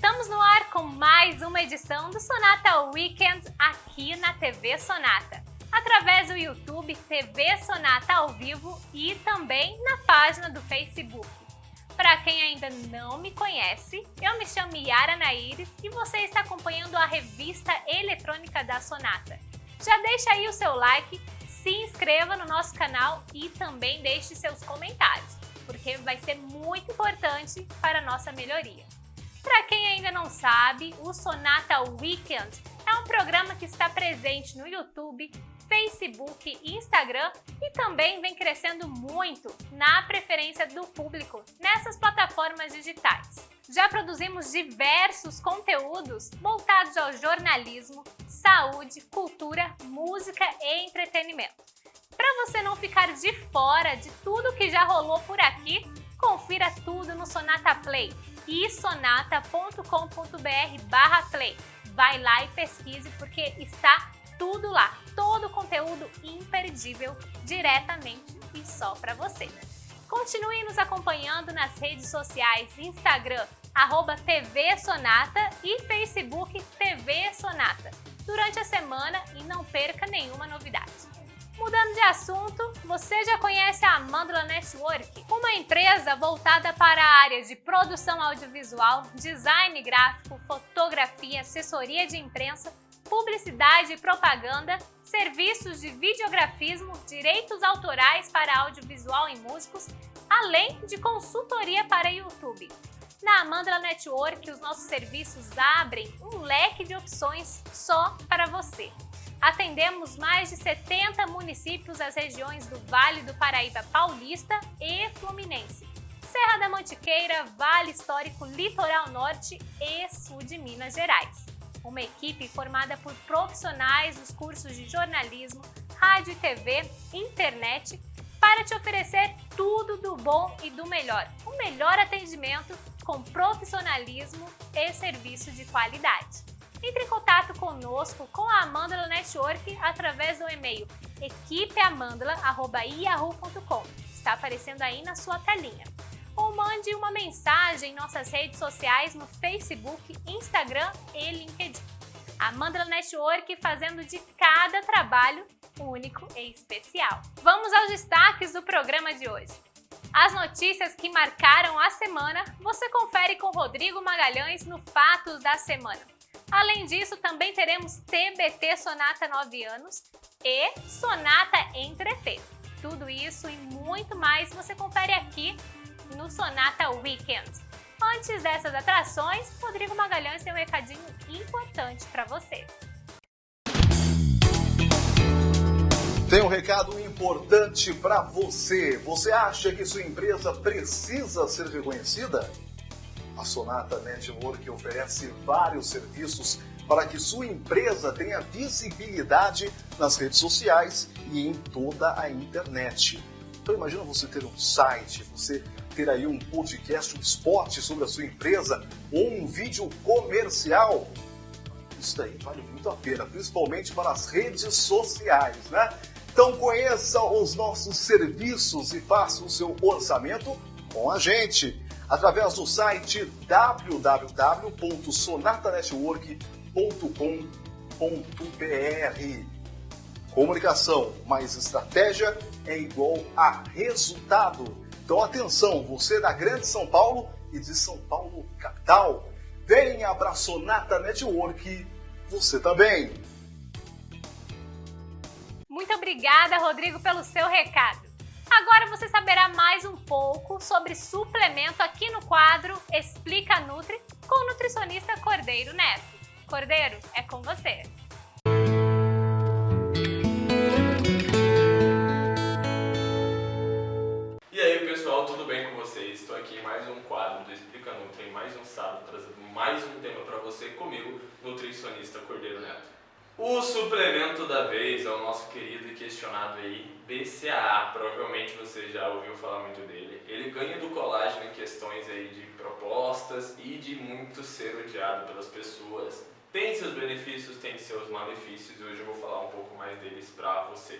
Estamos no ar com mais uma edição do Sonata Weekend aqui na TV Sonata, através do YouTube TV Sonata ao vivo e também na página do Facebook. Para quem ainda não me conhece, eu me chamo Yara Naires e você está acompanhando a revista eletrônica da Sonata. Já deixa aí o seu like, se inscreva no nosso canal e também deixe seus comentários, porque vai ser muito importante para a nossa melhoria. Para quem ainda não sabe, o Sonata Weekend é um programa que está presente no YouTube, Facebook e Instagram e também vem crescendo muito na preferência do público nessas plataformas digitais. Já produzimos diversos conteúdos voltados ao jornalismo, saúde, cultura, música e entretenimento. Para você não ficar de fora de tudo que já rolou por aqui, confira tudo no Sonata Play e sonata.com.br/play. Vai lá e pesquise porque está tudo lá, todo o conteúdo imperdível diretamente e só para você. Continue nos acompanhando nas redes sociais, Instagram, @TV Sonata e Facebook TV Sonata, durante a semana e não perca nenhuma novidade. Mudando de assunto, você já conhece a Amandla Network, uma empresa voltada para a área de produção audiovisual, design gráfico, fotografia, assessoria de imprensa, publicidade e propaganda, serviços de videografismo, direitos autorais para audiovisual e músicos, além de consultoria para YouTube. Na Amandla Network, os nossos serviços abrem um leque de opções só para você. Atendemos mais de 70 municípios das regiões do Vale do Paraíba Paulista e Fluminense, Serra da Mantiqueira, Vale Histórico, Litoral Norte e Sul de Minas Gerais. Uma equipe formada por profissionais dos cursos de jornalismo, rádio e TV, internet, para te oferecer tudo do bom e do melhor. O melhor atendimento com profissionalismo e serviço de qualidade. Entre em contato conosco com a Amandla Network através do e-mail equipeamandla@yahoo.com. Está aparecendo aí na sua telinha. Ou mande uma mensagem em nossas redes sociais no Facebook, Instagram e LinkedIn. Amandla Network fazendo de cada trabalho único e especial. Vamos aos destaques do programa de hoje. As notícias que marcaram a semana você confere com Rodrigo Magalhães no Fatos da Semana. Além disso, também teremos TBT Sonata 9 anos e Sonata Entreter. Tudo isso e muito mais você confere aqui no Sonata Weekend. Antes dessas atrações, Rodrigo Magalhães tem um recadinho importante para você. Tem um recado importante para você. Você acha que sua empresa precisa ser reconhecida? A Sonata Network oferece vários serviços para que sua empresa tenha visibilidade nas redes sociais e em toda a internet. Então imagina você ter um site, você ter aí um podcast, um spot sobre a sua empresa ou um vídeo comercial. Isso daí vale muito a pena, principalmente para as redes sociais, né? Então conheça os nossos serviços e faça o seu orçamento com a gente através do site www.sonatanetwork.com.br. Comunicação mais estratégia é igual a resultado. Então atenção, você da Grande São Paulo e de São Paulo capital, venha para a Sonata Network, você também. Muito obrigada, Rodrigo, pelo seu recado. Agora você saberá mais um pouco sobre suplemento aqui no quadro Explica Nutri com o nutricionista Cordeiro Neto. Cordeiro, é com você. E aí pessoal, tudo bem com vocês? Estou aqui em mais um quadro do Explica Nutri, em mais um sábado, trazendo mais um tema para você comigo, nutricionista Cordeiro Neto. O suplemento da vez é o nosso querido e questionado aí, BCAA. Provavelmente você já ouviu falar muito dele. Ele ganha do colágeno em questões aí de propostas e de muito ser odiado pelas pessoas. Tem seus benefícios, tem seus malefícios e hoje eu vou falar um pouco mais deles para você.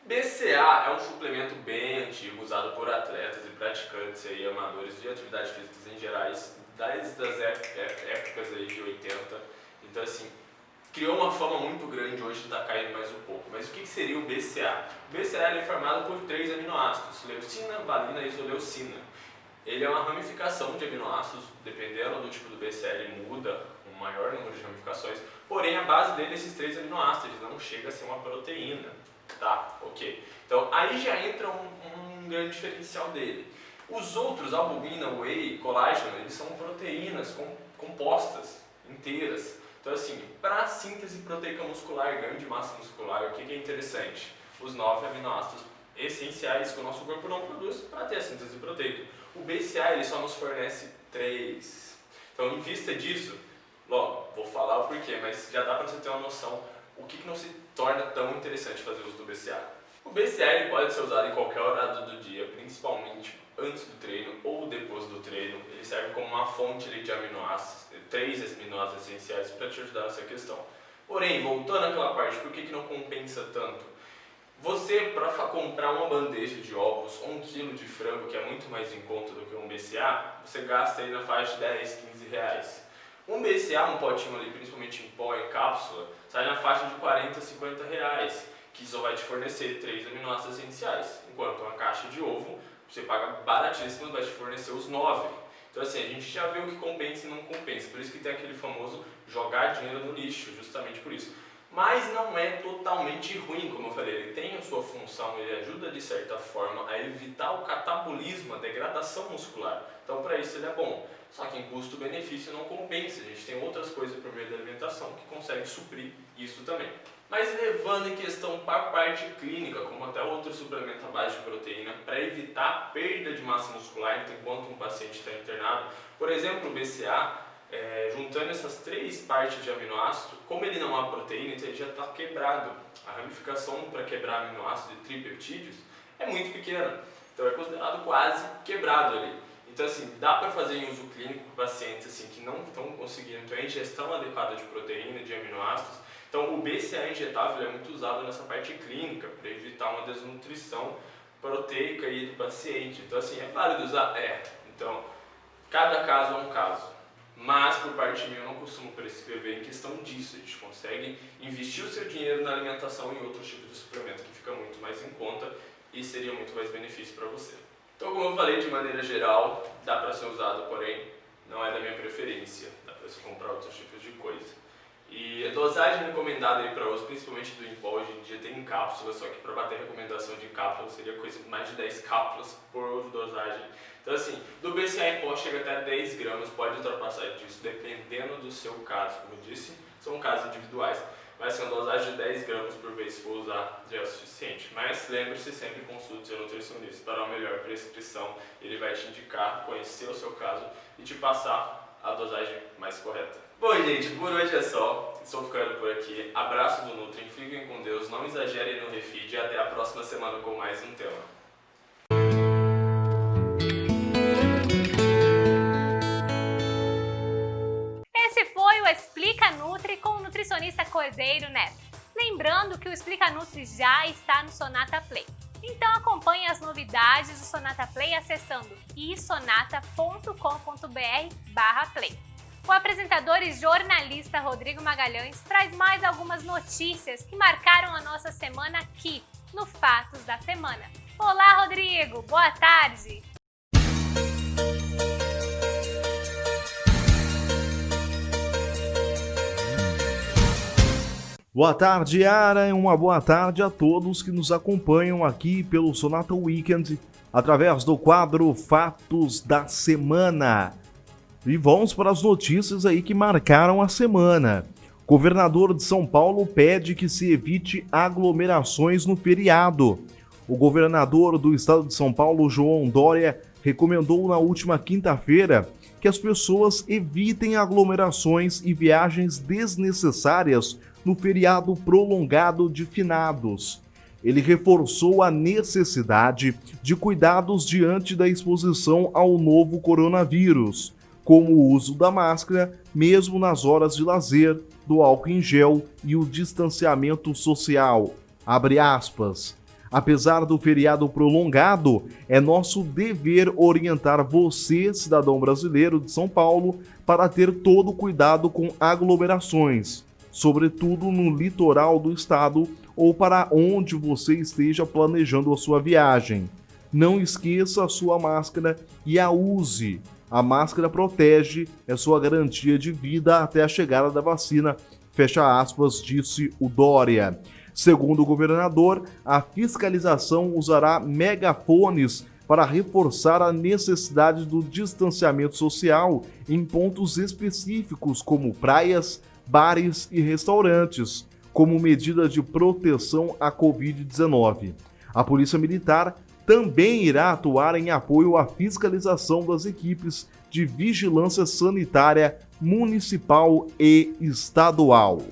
BCAA é um suplemento bem antigo, usado por atletas e praticantes aí, amadores de atividades físicas em gerais desde as épocas aí de 80. Então assim, criou uma fama muito grande, hoje está caindo mais um pouco. Mas o que seria o BCA? O BCA é formado por 3 aminoácidos, leucina, valina e isoleucina. Ele é uma ramificação de aminoácidos, dependendo do tipo do BCA ele muda um maior número de ramificações, porém a base dele é esses 3 aminoácidos, não chega a ser uma proteína. Tá, ok. Então aí já entra um grande diferencial dele. Os outros, albumina, whey, colágeno, eles são proteínas compostas, inteiras. Então assim, para síntese proteica muscular, ganho de massa muscular, o que é interessante? Os 9 aminoácidos essenciais que o nosso corpo não produz para ter a síntese proteica. O BCA ele só nos fornece 3. Então em vista disso, logo, vou falar o porquê, mas já dá para você ter uma noção o que não se torna tão interessante fazer uso do BCA. O BCA ele pode ser usado em qualquer horário do dia, principalmente antes do treino ou depois do treino. Ele serve como uma fonte de aminoácidos, 3 aminoácidos essenciais para te ajudar nessa questão. Porém, voltando àquela parte, por que não compensa tanto? Você, para comprar uma bandeja de ovos ou 1 kg de frango, que é muito mais em conta do que um BCA, você gasta aí na faixa de 10, 15 reais. Um BCA, um potinho ali, principalmente em pó, em cápsula, sai na faixa de 40, 50 reais, que só vai te fornecer 3 aminoácidos essenciais, enquanto uma caixa de ovo, você paga baratíssimo, vai te fornecer os 9. Então assim, a gente já vê o que compensa e não compensa, por isso que tem aquele famoso jogar dinheiro no lixo, justamente por isso. Mas não é totalmente ruim, como eu falei, ele tem a sua função, ele ajuda de certa forma a evitar o catabolismo, a degradação muscular. Então para isso ele é bom. Só que em custo-benefício não compensa, a gente tem outras coisas por meio da alimentação que conseguem suprir isso também. Mas levando em questão para a parte clínica, como até outro suplemento à base de proteína, para evitar a perda de massa muscular enquanto um paciente está internado, por exemplo, o BCA, juntando essas 3 partes de aminoácido, como ele não há proteína, então ele já está quebrado. A ramificação para quebrar aminoácido de tripeptídeos é muito pequena, então é considerado quase quebrado ali. Então assim, dá para fazer em uso clínico para pacientes assim, que não estão conseguindo ter a ingestão adequada de proteína, de aminoácidos. Então o BCA injetável é muito usado nessa parte clínica, para evitar uma desnutrição proteica aí do paciente. Então assim, é válido usar? Então, cada caso é um caso. Mas, por parte minha, eu não costumo prescrever em questão disso. A gente consegue investir o seu dinheiro na alimentação e outros tipos de suplemento que fica muito mais em conta e seria muito mais benefício para você. Então, como eu falei, de maneira geral, dá para ser usado, porém, não é da minha preferência. Dá para você comprar outros tipos de coisa. E a dosagem recomendada aí para uso, principalmente do em pó, hoje em dia tem em cápsulas, só que para bater a recomendação de cápsula seria coisa de mais de 10 cápsulas por dosagem. Então assim, do BCA em pó chega até 10 gramas, pode ultrapassar disso, dependendo do seu caso. Como eu disse, são casos individuais, mas uma dosagem de 10 gramas por vez se for usar já é o suficiente. Mas lembre-se, sempre consulte seu nutricionista para uma melhor prescrição. Ele vai te indicar, conhecer o seu caso e te passar a dosagem mais correta. Bom, gente, por hoje é só. Estou ficando por aqui. Abraço do Nutri, fiquem com Deus, não exagerem no refeed e até a próxima semana com mais um tema. Esse foi o Explica Nutri com o nutricionista Cordeiro Neto. Lembrando que o Explica Nutri já está no Sonata Play. Então acompanhe as novidades do Sonata Play acessando isonata.com.br/play. O apresentador e jornalista Rodrigo Magalhães traz mais algumas notícias que marcaram a nossa semana aqui, no Fatos da Semana. Olá, Rodrigo! Boa tarde! Boa tarde, Yara, e uma boa tarde a todos que nos acompanham aqui pelo Sonata Weekend, através do quadro Fatos da Semana. E vamos para as notícias aí que marcaram a semana. Governador de São Paulo pede que se evite aglomerações no feriado. O governador do estado de São Paulo, João Dória, recomendou na última quinta-feira que as pessoas evitem aglomerações e viagens desnecessárias no feriado prolongado de finados. Ele reforçou a necessidade de cuidados diante da exposição ao novo coronavírus, como o uso da máscara, mesmo nas horas de lazer, do álcool em gel e o distanciamento social. Abre aspas. Apesar do feriado prolongado, é nosso dever orientar você, cidadão brasileiro de São Paulo, para ter todo cuidado com aglomerações, sobretudo no litoral do estado ou para onde você esteja planejando a sua viagem. Não esqueça a sua máscara e a use. A máscara protege, é sua garantia de vida até a chegada da vacina, fecha aspas, disse o Dória. Segundo o governador, a fiscalização usará megafones para reforçar a necessidade do distanciamento social em pontos específicos como praias, bares e restaurantes, como medida de proteção à Covid-19. A Polícia Militar também irá atuar em apoio à fiscalização das equipes de vigilância sanitária municipal e estadual.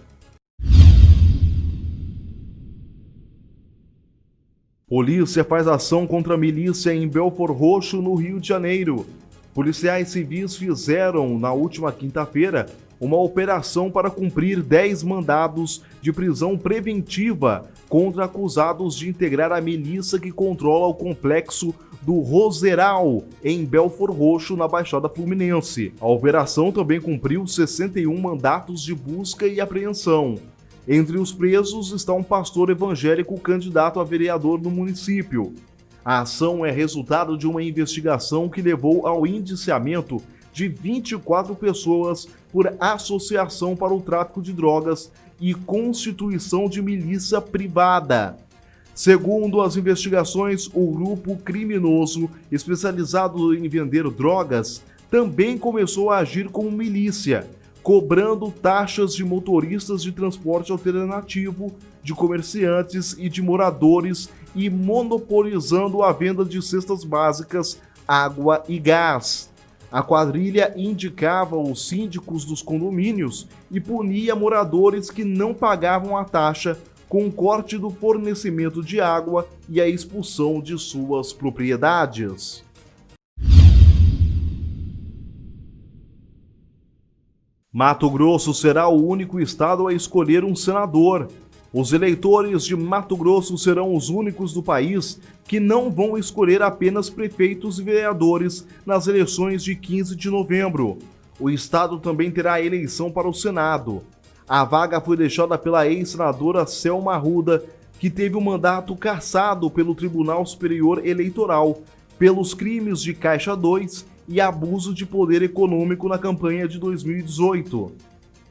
Polícia faz ação contra a milícia em Belford Roxo, no Rio de Janeiro. Policiais civis fizeram, na última quinta-feira, uma operação para cumprir 10 mandados de prisão preventiva contra acusados de integrar a milícia que controla o complexo do Roseral, em Belford Roxo, na Baixada Fluminense. A operação também cumpriu 61 mandatos de busca e apreensão. Entre os presos está um pastor evangélico candidato a vereador no município. A ação é resultado de uma investigação que levou ao indiciamento de 24 pessoas por associação para o tráfico de drogas e constituição de milícia privada. Segundo as investigações, o grupo criminoso especializado em vender drogas também começou a agir como milícia, cobrando taxas de motoristas de transporte alternativo, de comerciantes e de moradores e monopolizando a venda de cestas básicas, água e gás. A quadrilha indicava os síndicos dos condomínios e punia moradores que não pagavam a taxa, com o corte do fornecimento de água e a expulsão de suas propriedades. Mato Grosso será o único estado a escolher um senador. Os eleitores de Mato Grosso serão os únicos do país que não vão escolher apenas prefeitos e vereadores nas eleições de 15 de novembro. O estado também terá eleição para o Senado. A vaga foi deixada pela ex-senadora Selma Arruda, que teve o mandato cassado pelo Tribunal Superior Eleitoral pelos crimes de Caixa 2 e abuso de poder econômico na campanha de 2018.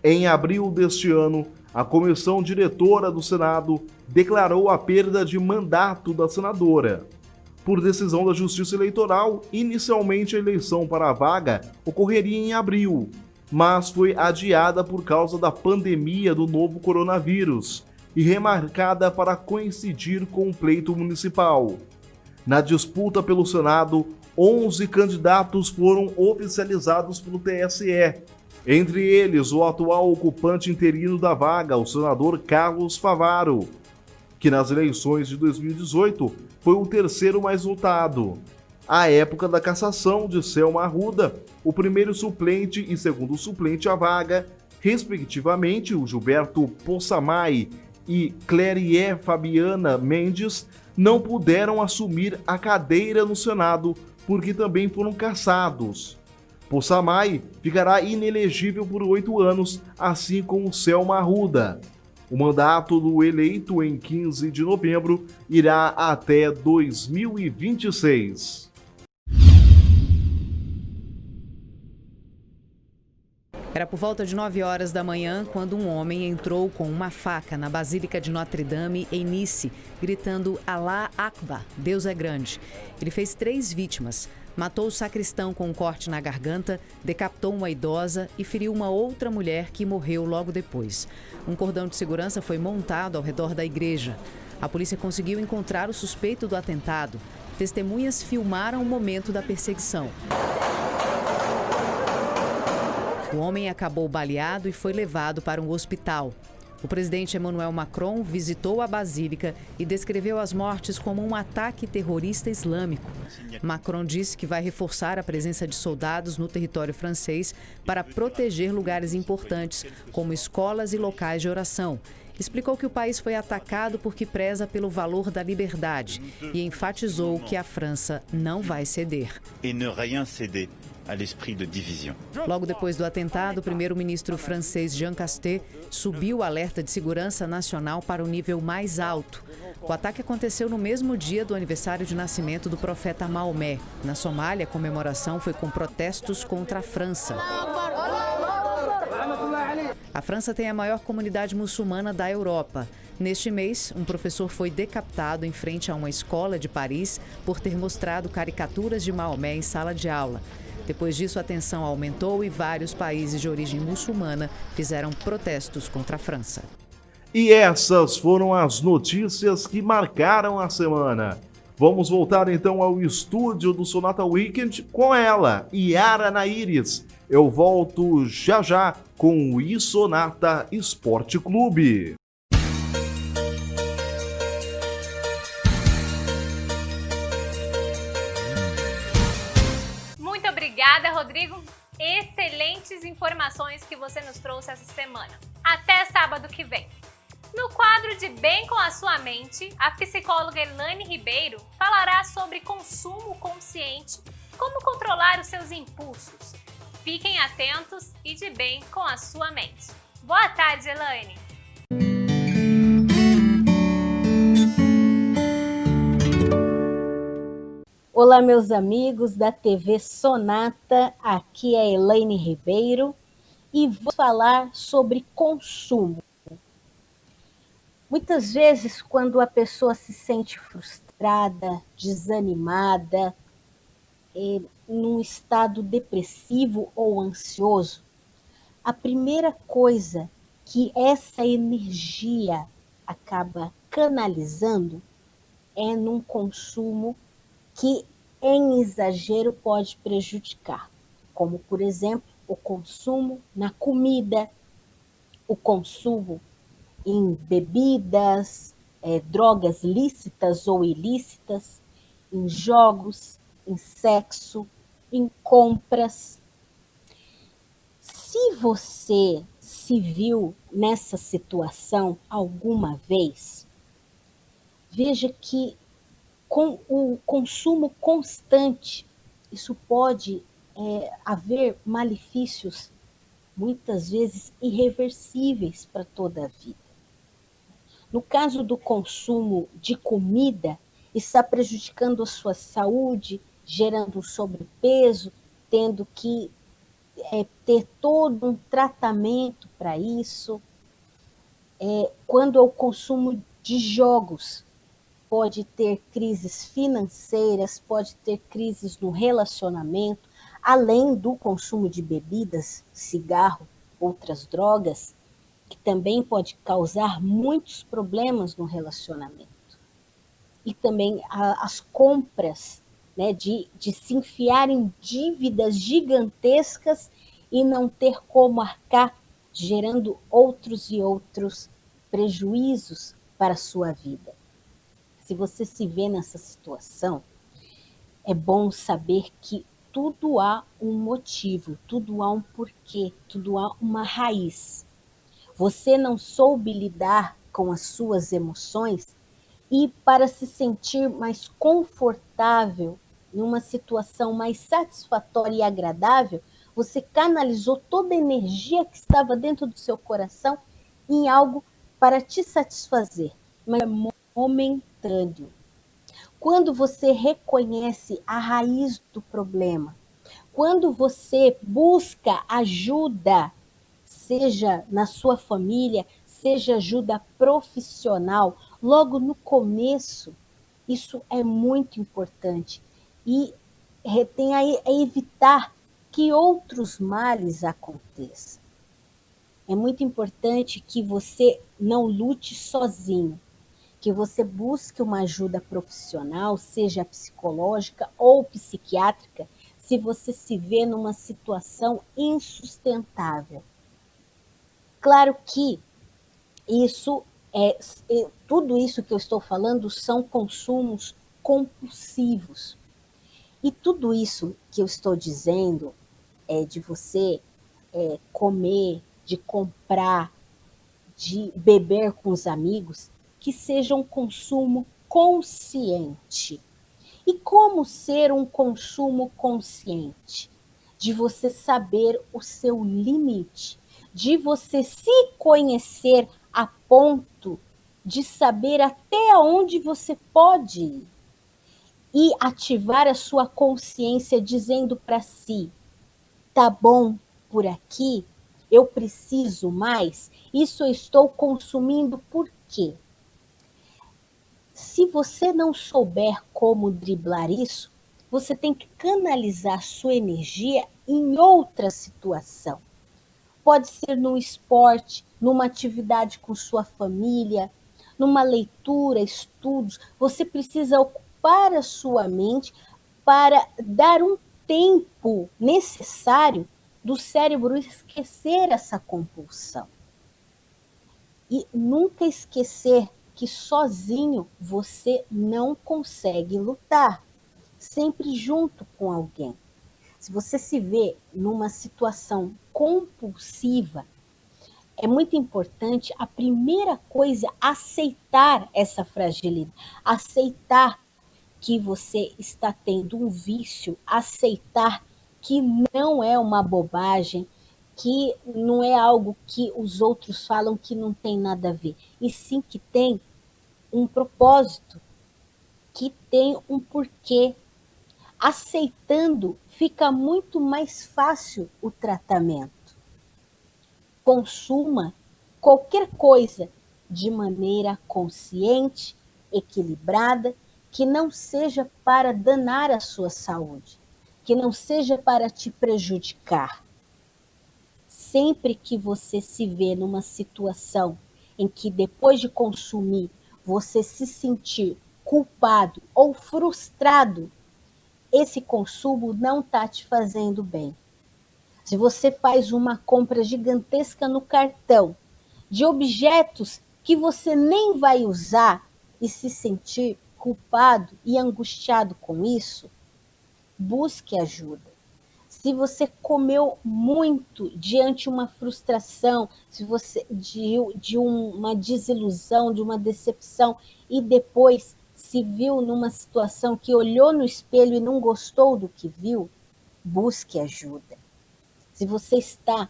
Em abril deste ano, a comissão diretora do Senado declarou a perda de mandato da senadora. Por decisão da Justiça Eleitoral, inicialmente a eleição para a vaga ocorreria em abril, mas foi adiada por causa da pandemia do novo coronavírus e remarcada para coincidir com o pleito municipal. Na disputa pelo Senado, 11 candidatos foram oficializados pelo TSE. Entre eles, o atual ocupante interino da vaga, o senador Carlos Favaro, que nas eleições de 2018 foi o terceiro mais votado. À época da cassação de Selma Arruda, o primeiro suplente e segundo suplente à vaga, respectivamente o Gilberto Possamay e Clérie Fabiana Mendes, não puderam assumir a cadeira no Senado porque também foram cassados. Possamay ficará inelegível por 8 anos, assim como Selma Arruda. O mandato do eleito em 15 de novembro irá até 2026. Era por volta de 9 horas da manhã quando um homem entrou com uma faca na Basílica de Notre Dame, em Nice, gritando Alá Akbar, Deus é grande. Ele fez 3 vítimas. Matou o sacristão com um corte na garganta, decapitou uma idosa e feriu uma outra mulher que morreu logo depois. Um cordão de segurança foi montado ao redor da igreja. A polícia conseguiu encontrar o suspeito do atentado. Testemunhas filmaram o momento da perseguição. O homem acabou baleado e foi levado para um hospital. O presidente Emmanuel Macron visitou a Basílica e descreveu as mortes como um ataque terrorista islâmico. Macron disse que vai reforçar a presença de soldados no território francês para proteger lugares importantes, como escolas e locais de oração, explicou que o país foi atacado porque preza pelo valor da liberdade e enfatizou que a França não vai ceder. Et ne rien céder à l'esprit de division. Logo depois do atentado, o primeiro-ministro francês Jean Castex subiu o alerta de segurança nacional para o nível mais alto. O ataque aconteceu no mesmo dia do aniversário de nascimento do profeta Maomé. Na Somália, a comemoração foi com protestos contra a França. A França tem a maior comunidade muçulmana da Europa. Neste mês, um professor foi decapitado em frente a uma escola de Paris por ter mostrado caricaturas de Maomé em sala de aula. Depois disso, a tensão aumentou e vários países de origem muçulmana fizeram protestos contra a França. E essas foram as notícias que marcaram a semana. Vamos voltar então ao estúdio do Sonata Weekend com ela, Yara Naires. Eu volto já já com o iSonata Esporte Clube. Muito obrigada, Rodrigo. Excelentes informações que você nos trouxe essa semana. Até sábado que vem. No quadro de Bem com a Sua Mente, a psicóloga Elaine Ribeiro falará sobre consumo consciente, como controlar os seus impulsos. Fiquem atentos e de bem com a sua mente. Boa tarde, Elaine! Olá, meus amigos da TV Sonata, aqui é Elaine Ribeiro e vou falar sobre consumo. Muitas vezes, quando a pessoa se sente frustrada, desanimada, num estado depressivo ou ansioso, a primeira coisa que essa energia acaba canalizando é num consumo que, em exagero, pode prejudicar, como, por exemplo, o consumo na comida, o consumo em bebidas, drogas lícitas ou ilícitas, em jogos, em sexo, em compras. Se você se viu nessa situação alguma vez, veja que com o consumo constante, isso pode haver malefícios, muitas vezes irreversíveis para toda a vida. No caso do consumo de comida, está prejudicando a sua saúde, gerando sobrepeso, tendo que ter todo um tratamento para isso. Quando é o consumo de jogos, pode ter crises financeiras, pode ter crises no relacionamento, além do consumo de bebidas, cigarro, outras drogas, que também pode causar muitos problemas no relacionamento. E também as compras, né, de se enfiar em dívidas gigantescas e não ter como arcar, gerando outros e outros prejuízos para a sua vida. Se você se vê nessa situação, é bom saber que tudo há um motivo, tudo há um porquê, tudo há uma raiz. Você não soube lidar com as suas emoções e, para se sentir mais confortável, numa situação mais satisfatória e agradável, você canalizou toda a energia que estava dentro do seu coração em algo para te satisfazer, mas é momentâneo. Quando você reconhece a raiz do problema, quando você busca ajuda, seja na sua família, seja ajuda profissional, logo no começo, isso é muito importante. E tem a evitar que outros males aconteçam. É muito importante que você não lute sozinho, que você busque uma ajuda profissional, seja psicológica ou psiquiátrica, se você se vê numa situação insustentável. Claro que tudo isso que eu estou falando são consumos compulsivos. E tudo isso que eu estou dizendo de você comer, de comprar, de beber com os amigos, que seja um consumo consciente. E como ser um consumo consciente? De você saber o seu limite, de você se conhecer a ponto de saber até onde você pode ir e ativar a sua consciência dizendo para si, tá bom por aqui, eu preciso mais, isso eu estou consumindo por quê? Se você não souber como driblar isso, você tem que canalizar sua energia em outra situação. Pode ser no esporte, numa atividade com sua família, numa leitura, estudos. Você precisa ocupar a sua mente para dar um tempo necessário do cérebro esquecer essa compulsão. E nunca esquecer que sozinho você não consegue lutar, sempre junto com alguém. Se você se vê numa situação compulsiva, é muito importante, a primeira coisa, aceitar essa fragilidade, aceitar que você está tendo um vício, aceitar que não é uma bobagem, que não é algo que os outros falam que não tem nada a ver, e sim que tem um propósito, que tem um porquê. Aceitando, fica muito mais fácil o tratamento. Consuma qualquer coisa de maneira consciente, equilibrada, que não seja para danar a sua saúde, que não seja para te prejudicar. Sempre que você se vê numa situação em que depois de consumir, você se sentir culpado ou frustrado, esse consumo não está te fazendo bem. Se você faz uma compra gigantesca no cartão de objetos que você nem vai usar e se sentir culpado e angustiado com isso, busque ajuda. Se você comeu muito diante de uma frustração, se você de uma desilusão, de uma decepção, e depois se viu numa situação que olhou no espelho e não gostou do que viu, busque ajuda. Se você está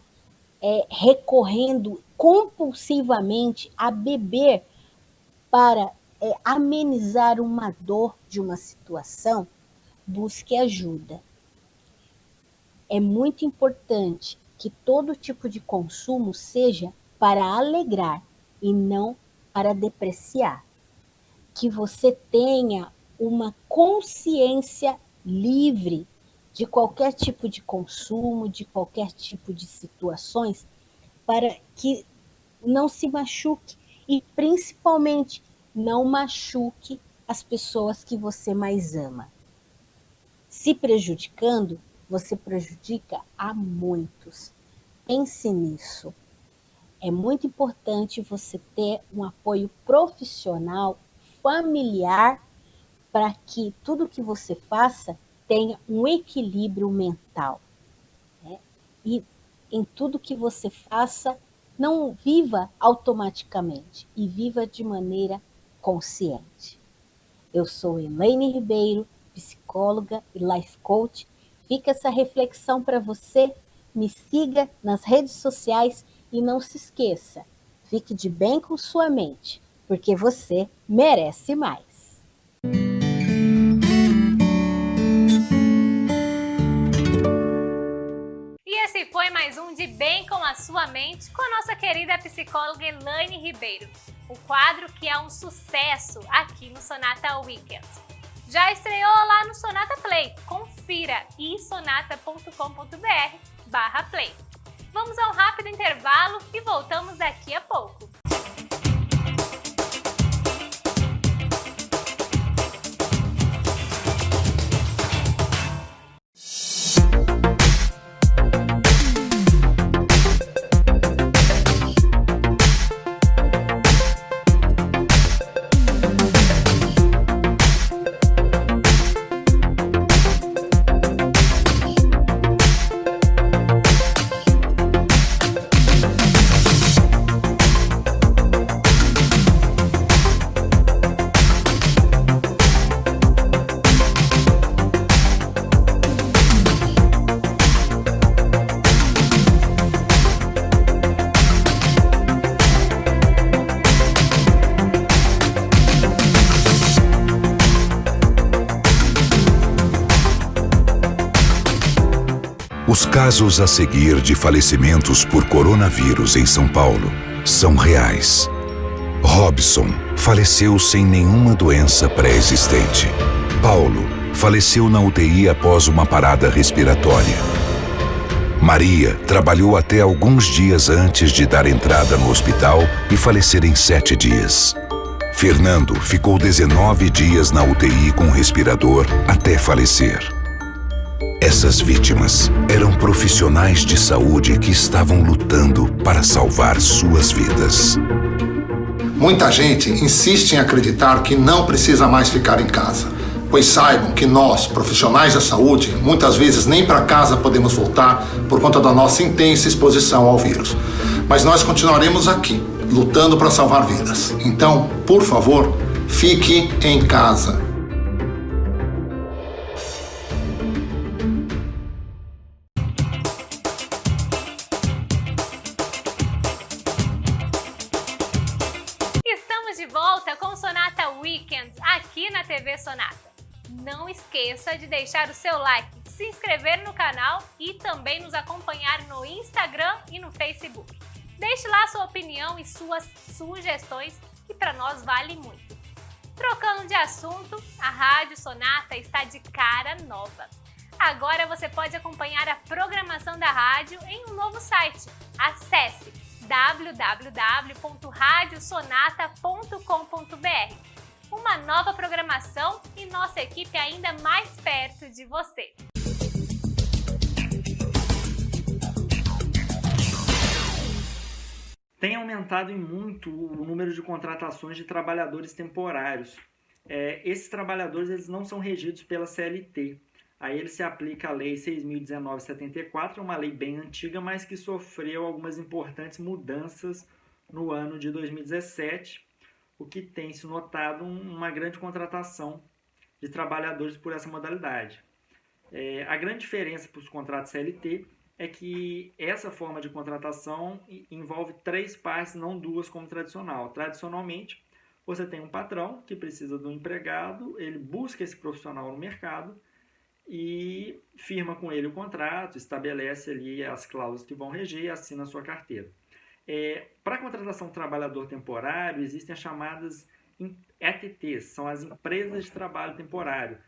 recorrendo compulsivamente a beber para amenizar uma dor de uma situação, busque ajuda. É muito importante que todo tipo de consumo seja para alegrar e não para depreciar. Que você tenha uma consciência livre de qualquer tipo de consumo, de qualquer tipo de situações, para que não se machuque e, principalmente, não machuque as pessoas que você mais ama. Se prejudicando, você prejudica a muitos. Pense nisso. É muito importante você ter um apoio profissional, familiar, para que tudo que você faça tenha um equilíbrio mental. Né? E em tudo que você faça, não viva automaticamente e viva de maneira consciente. Eu sou Elaine Ribeiro, psicóloga e life coach. Fica essa reflexão para você. Me siga nas redes sociais e não se esqueça, fique de bem com sua mente, porque você merece mais. E esse foi mais um De Bem com a Sua Mente com a nossa querida psicóloga Elaine Ribeiro. O quadro que é um sucesso aqui no Sonata Weekend. Já estreou lá no Sonata Play. Confira isonata.com.br/play. Vamos a um rápido intervalo e voltamos daqui a pouco. casos a seguir de falecimentos por coronavírus em São Paulo são reais. Robson faleceu sem nenhuma doença pré-existente. Paulo faleceu na UTI após uma parada respiratória. Maria trabalhou até alguns dias antes de dar entrada no hospital e falecer em 7 dias. Fernando ficou 19 dias na UTI com respirador até falecer. Essas vítimas eram profissionais de saúde que estavam lutando para salvar suas vidas. Muita gente insiste em acreditar que não precisa mais ficar em casa, pois saibam que nós, profissionais da saúde, muitas vezes nem para casa podemos voltar por conta da nossa intensa exposição ao vírus. Mas nós continuaremos aqui, lutando para salvar vidas. Então, por favor, fique em casa. Estamos de volta com Sonata Weekends aqui na TV Sonata. Não esqueça de deixar o seu like, se inscrever no canal e também nos acompanhar no Instagram e no Facebook. Deixe lá sua opinião e suas sugestões, que para nós vale muito. Trocando de assunto, a Rádio Sonata está de cara nova. Agora você pode acompanhar a programação da rádio em um novo site. Acesse www.radiosonata.com.br. Uma nova programação e nossa equipe ainda mais perto de você. Tem aumentado em muito o número de contratações de trabalhadores temporários. Esses trabalhadores eles não são regidos pela CLT. A eles se aplica a Lei 6.019/74, uma lei bem antiga, mas que sofreu algumas importantes mudanças no ano de 2017, o que tem se notado uma grande contratação de trabalhadores por essa modalidade. A grande diferença para os contratos CLT é que essa forma de contratação envolve 3 partes, não 2 como tradicional. Tradicionalmente, você tem um patrão que precisa de um empregado, ele busca esse profissional no mercado e firma com ele o contrato, estabelece ali as cláusulas que vão reger e assina a sua carteira. Para a contratação de trabalhador temporário, existem as chamadas ETTs, são as empresas de trabalho temporário.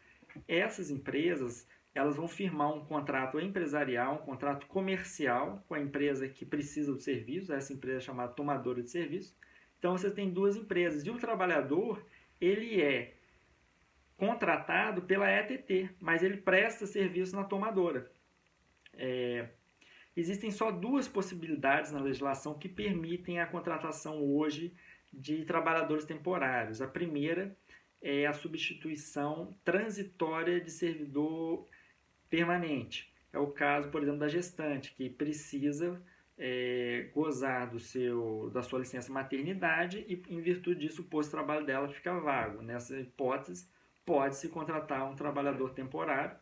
Essas empresas elas vão firmar um contrato empresarial, um contrato comercial com a empresa que precisa do serviço, essa empresa é chamada tomadora de serviço. Então você tem 2 empresas e o trabalhador ele é contratado pela ETT, mas ele presta serviço na tomadora. Existem só 2 possibilidades na legislação que permitem a contratação hoje de trabalhadores temporários. A primeira é a substituição transitória de servidor permanente. É o caso, por exemplo, da gestante, que precisa gozar da sua licença maternidade e, em virtude disso, o posto de trabalho dela fica vago. Nessa hipótese, pode-se contratar um trabalhador temporário.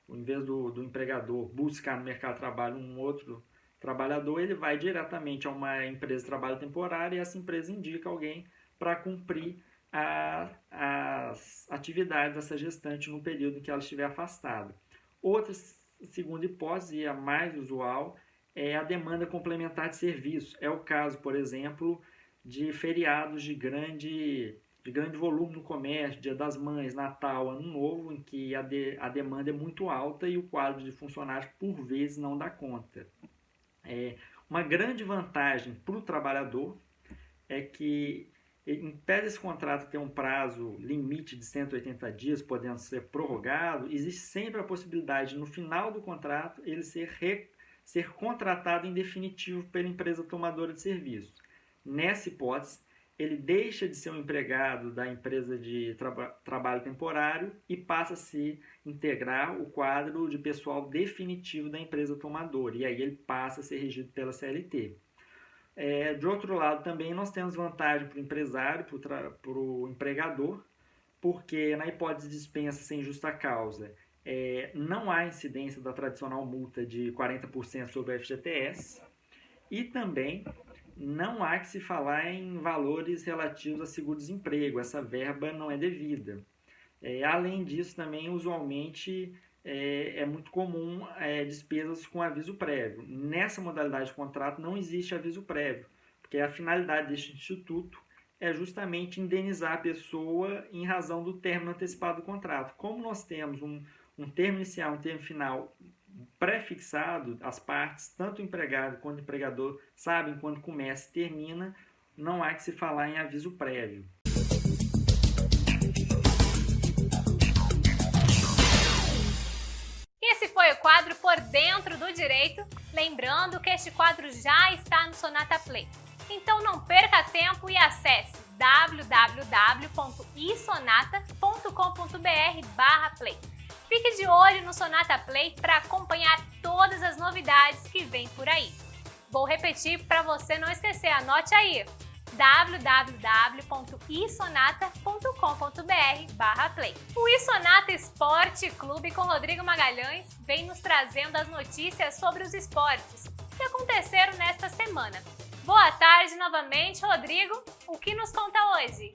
Em vez do empregador buscar no mercado de trabalho um outro trabalhador, ele vai diretamente a uma empresa de trabalho temporário e essa empresa indica alguém para cumprir as atividades dessa gestante no período em que ela estiver afastada. Outra segunda hipótese, e a mais usual, é a demanda complementar de serviço. É o caso, por exemplo, de feriados de grande volume no comércio, Dia das Mães, Natal, Ano Novo, em que a demanda é muito alta e o quadro de funcionários, por vezes, não dá conta. Uma grande vantagem para o trabalhador é que, em pese desse contrato ter um prazo limite de 180 dias, podendo ser prorrogado, existe sempre a possibilidade de, no final do contrato, ele ser contratado em definitivo pela empresa tomadora de serviço. Nessa hipótese, ele deixa de ser um empregado da empresa de trabalho temporário e passa a se integrar o quadro de pessoal definitivo da empresa tomadora, e aí ele passa a ser regido pela CLT. De outro lado, também nós temos vantagem para o empresário, para o empregador, porque na hipótese de dispensa sem justa causa, não há incidência da tradicional multa de 40% sobre o FGTS e também não há que se falar em valores relativos a seguro-desemprego, essa verba não é devida. Além disso, também, usualmente, é muito comum despesas com aviso prévio. Nessa modalidade de contrato não existe aviso prévio, porque a finalidade deste instituto é justamente indenizar a pessoa em razão do término antecipado do contrato. Como nós temos um termo inicial, um termo final pré-fixado, as partes, tanto o empregado quanto o empregador, sabem quando começa e termina, não há que se falar em aviso prévio. Esse foi o quadro Por Dentro do Direito. Lembrando que este quadro já está no Sonata Play. Então não perca tempo e acesse www.isonata.com.br/play. Fique de olho no Sonata Play para acompanhar todas as novidades que vem por aí. Vou repetir para você não esquecer, anote aí: www.isonata.com.br/play. O Isonata Esporte Clube com Rodrigo Magalhães vem nos trazendo as notícias sobre os esportes que aconteceram nesta semana. Boa tarde novamente, Rodrigo. O que nos conta hoje?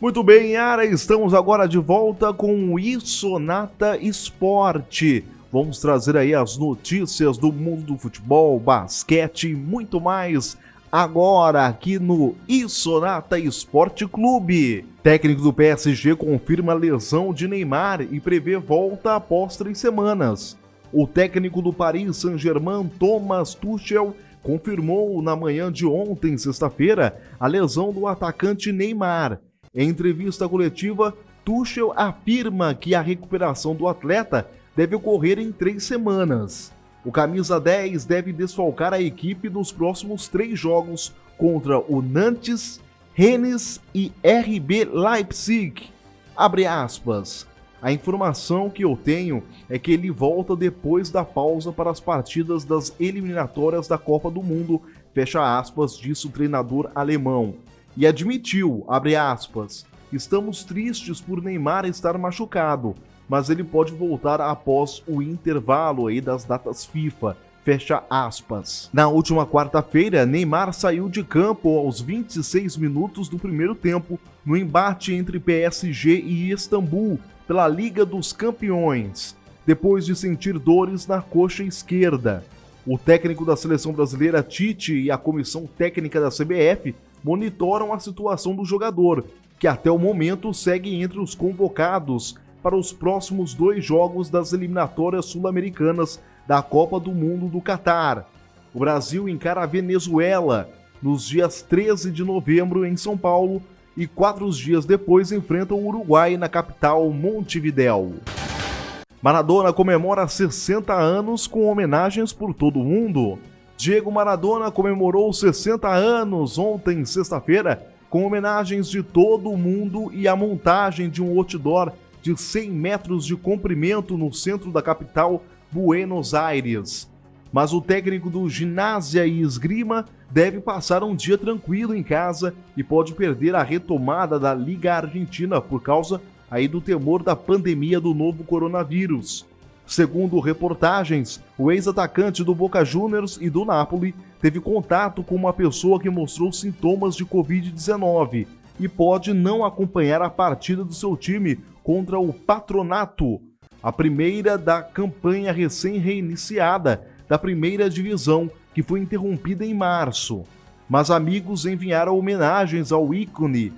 Muito bem, Yara, estamos agora de volta com o Isonata Esporte. Vamos trazer aí as notícias do mundo do futebol, basquete e muito mais agora aqui no Isonata Esporte Clube. Técnico do PSG confirma a lesão de Neymar e prevê volta após 3 semanas. O técnico do Paris Saint-Germain, Thomas Tuchel, confirmou na manhã de ontem, sexta-feira, a lesão do atacante Neymar. Em entrevista coletiva, Tuchel afirma que a recuperação do atleta deve ocorrer em 3 semanas. O camisa 10 deve desfalcar a equipe nos próximos 3 jogos contra o Nantes, Rennes e RB Leipzig. Abre aspas. A informação que eu tenho é que ele volta depois da pausa para as partidas das eliminatórias da Copa do Mundo, fecha aspas, disse o treinador alemão. E admitiu, abre aspas, estamos tristes por Neymar estar machucado, mas ele pode voltar após o intervalo aí das datas FIFA, fecha aspas. Na última quarta-feira, Neymar saiu de campo aos 26 minutos do primeiro tempo, no embate entre PSG e Istambul, pela Liga dos Campeões, depois de sentir dores na coxa esquerda. O técnico da seleção brasileira, Tite, e a comissão técnica da CBF monitoram a situação do jogador, que até o momento segue entre os convocados para os próximos 2 jogos das eliminatórias sul-americanas da Copa do Mundo do Catar. O Brasil encara a Venezuela nos dias 13 de novembro em São Paulo e 4 dias depois enfrenta o Uruguai na capital Montevidéu. Maradona comemora 60 anos com homenagens por todo o mundo. Diego Maradona comemorou 60 anos ontem, sexta-feira, com homenagens de todo o mundo e a montagem de um outdoor de 100 metros de comprimento no centro da capital, Buenos Aires. Mas o técnico do Ginásio e Esgrima deve passar um dia tranquilo em casa e pode perder a retomada da Liga Argentina por causa aí do temor da pandemia do novo coronavírus. Segundo reportagens, o ex-atacante do Boca Juniors e do Napoli teve contato com uma pessoa que mostrou sintomas de Covid-19 e pode não acompanhar a partida do seu time contra o Patronato, a primeira da campanha recém-reiniciada da primeira divisão, que foi interrompida em março. Mas amigos enviaram homenagens ao ícone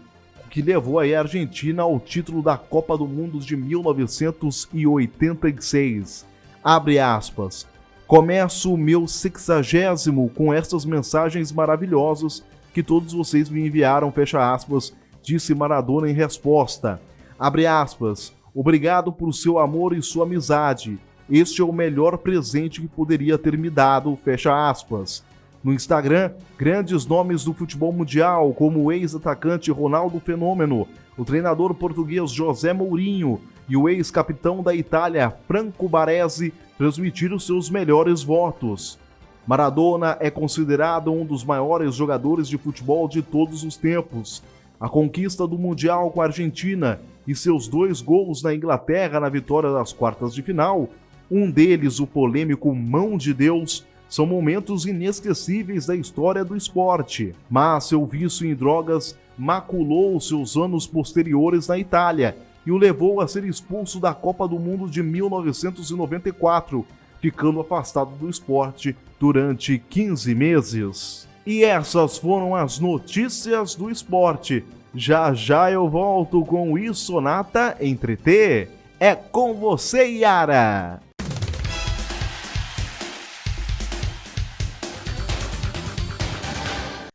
que levou a Argentina ao título da Copa do Mundo de 1986. Abre aspas. Começo o meu 60º com estas mensagens maravilhosas que todos vocês me enviaram, fecha aspas, disse Maradona em resposta. Abre aspas. Obrigado por seu amor e sua amizade. Este é o melhor presente que poderia ter me dado, fecha aspas. No Instagram, grandes nomes do futebol mundial, como o ex-atacante Ronaldo Fenômeno, o treinador português José Mourinho e o ex-capitão da Itália, Franco Baresi, transmitiram seus melhores votos. Maradona é considerado um dos maiores jogadores de futebol de todos os tempos. A conquista do Mundial com a Argentina e seus 2 gols na Inglaterra na vitória das quartas de final, um deles o polêmico Mão de Deus, são momentos inesquecíveis da história do esporte, mas seu vício em drogas maculou seus anos posteriores na Itália e o levou a ser expulso da Copa do Mundo de 1994, ficando afastado do esporte durante 15 meses. E essas foram as notícias do esporte. Já já eu volto com o iSonata Entreter. É com você, Yara!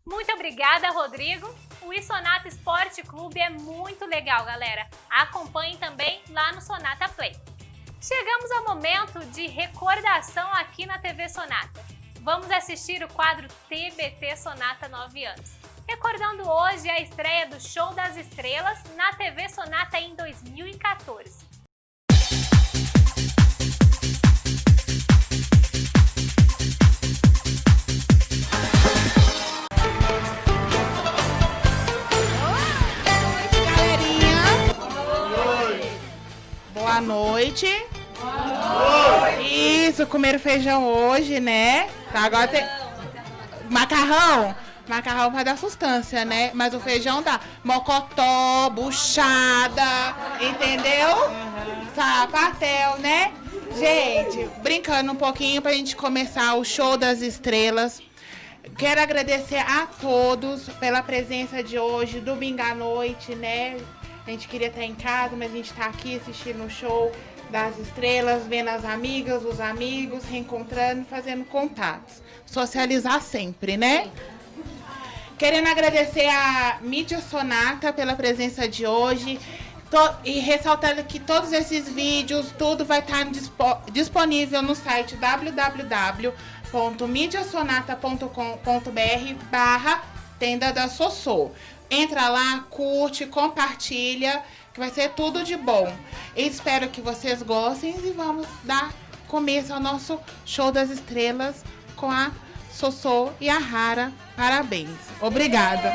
Muito obrigada, Rodrigo. O iSonata Esporte Clube é muito legal, galera. Acompanhem também lá no Sonata Play. Chegamos ao momento de recordação aqui na TV Sonata. Vamos assistir o quadro TBT Sonata 9 anos. Recordando hoje a estreia do Show das Estrelas na TV Sonata em 2014. Boa noite. Isso, comeram feijão hoje, né? Tá, agora tem macarrão. Macarrão vai dar sustância, né? Mas o feijão dá mocotó, buchada, entendeu? Sapatel, né? Gente, brincando um pouquinho pra gente começar o Show das Estrelas. Quero agradecer a todos pela presença de hoje, domingo à noite, né? A gente queria estar em casa, mas a gente está aqui assistindo o Show das Estrelas, vendo as amigas, os amigos, reencontrando, fazendo contatos. Socializar sempre, né? Querendo agradecer a Mídia Sonata pela presença de hoje e ressaltando que todos esses vídeos, tudo vai estar disponível no site www.midiasonata.com.br/tenda da Sossô. Entra lá, curte, compartilha, que vai ser tudo de bom. Espero que vocês gostem e vamos dar começo ao nosso Show das Estrelas com a Sossô e a Rara. Parabéns. Obrigada.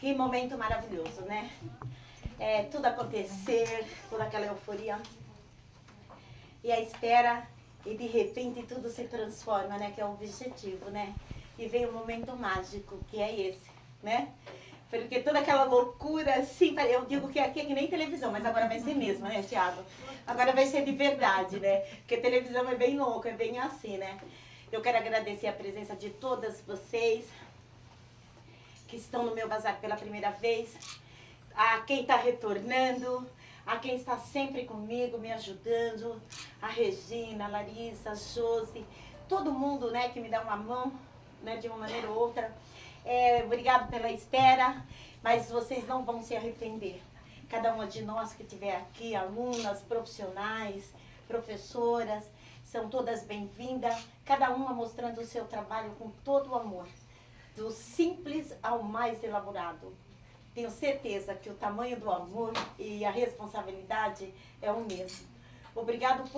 Que momento maravilhoso, né? Tudo acontecer, toda aquela euforia. E a espera, e de repente tudo se transforma, né? Que é o objetivo, né? E vem um momento mágico, que é esse, né? Porque toda aquela loucura, assim, eu digo que aqui é que nem televisão, mas agora vai ser mesmo, né, Thiago? Agora vai ser de verdade, né? Porque televisão é bem louco, é bem assim, né? Eu quero agradecer a presença de todas vocês que estão no meu bazar pela primeira vez, a quem está retornando, a quem está sempre comigo, me ajudando, a Regina, a Larissa, a Josi, todo mundo, né, que me dá uma mão, né, de uma maneira ou outra. Obrigado pela espera, mas vocês não vão se arrepender. Cada uma de nós que estiver aqui, alunas, profissionais, professoras, são todas bem-vindas, cada uma mostrando o seu trabalho com todo o amor, do simples ao mais elaborado. Tenho certeza que o tamanho do amor e a responsabilidade é o mesmo. Obrigado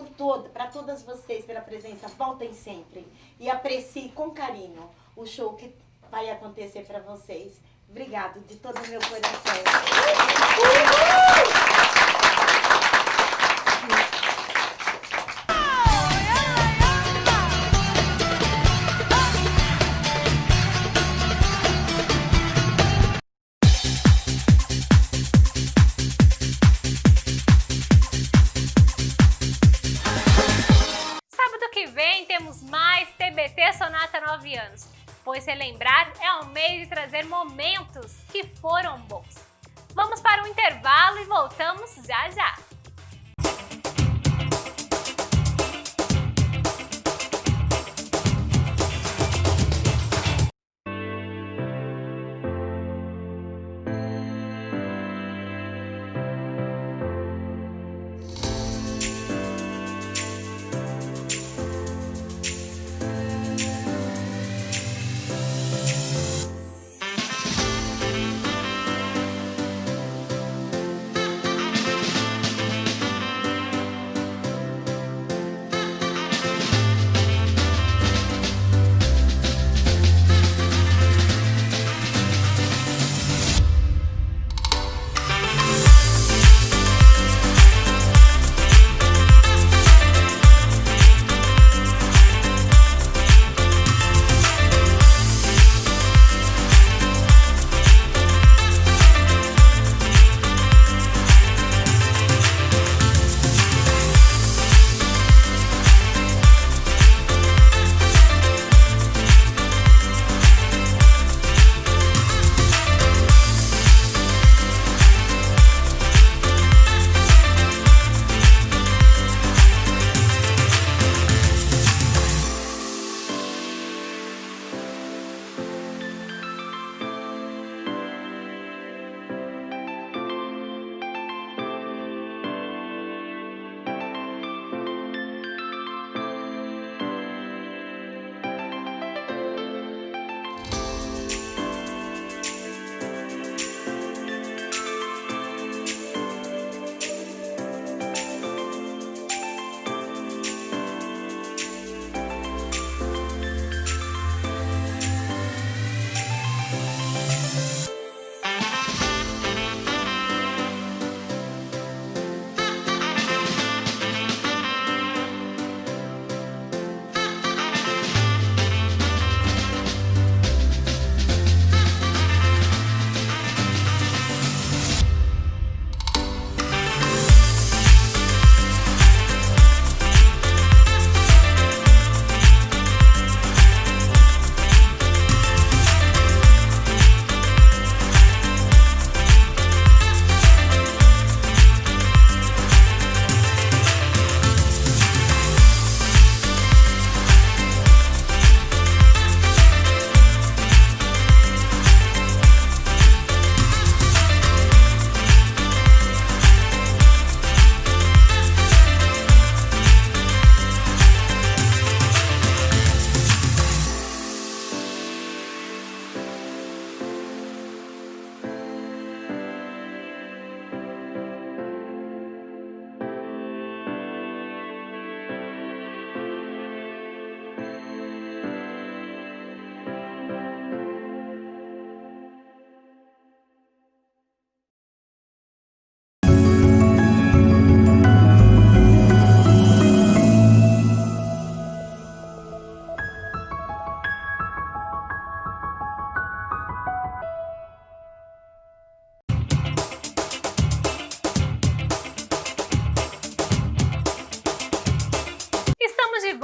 para todas vocês pela presença, voltem sempre e apreciem com carinho o show que vai acontecer para vocês. Obrigado de todo o meu coração. Sábado que vem temos mais TBT Sonata 9 anos. Pois relembrar é um meio de trazer momentos que foram bons. Vamos para um intervalo e voltamos já já.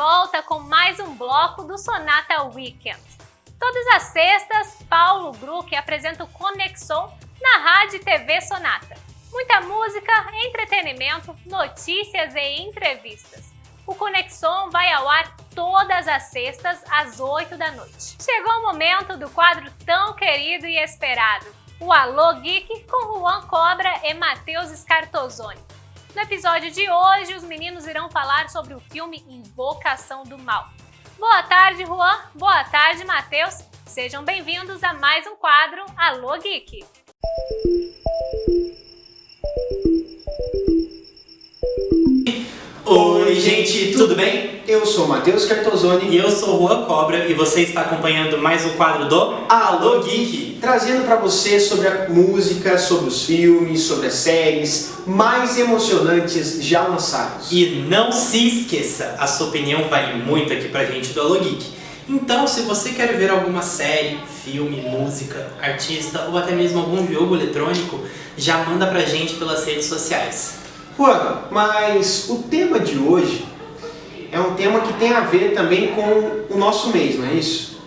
volta com mais um bloco do Sonata Weekend. Todas as sextas, Paulo Gruck apresenta o Conexão na Rádio e TV Sonata. Muita música, entretenimento, notícias e entrevistas. O Conexão vai ao ar todas as sextas às 8 da noite. Chegou o momento do quadro tão querido e esperado, o Alô Geek com Juan Cobra e Matheus Scartozoni. No episódio de hoje, os meninos irão falar sobre o filme Invocação do Mal. Boa tarde, Juan. Boa tarde, Matheus. Sejam bem-vindos a mais um quadro Alô Geek. Oi, gente, tudo bem? Eu sou Matheus Scartozoni e eu sou Juan Cobra e você está acompanhando mais um quadro do Alô Geek, trazendo para você sobre a música, sobre os filmes, sobre as séries mais emocionantes já lançados. E não se esqueça, a sua opinião vale muito aqui pra gente do Alô Geek. Então, se você quer ver alguma série, filme, música, artista ou até mesmo algum jogo eletrônico, já manda pra gente pelas redes sociais. Juan, mas o tema de hoje é um tema que tem a ver também com o nosso mês, não é isso?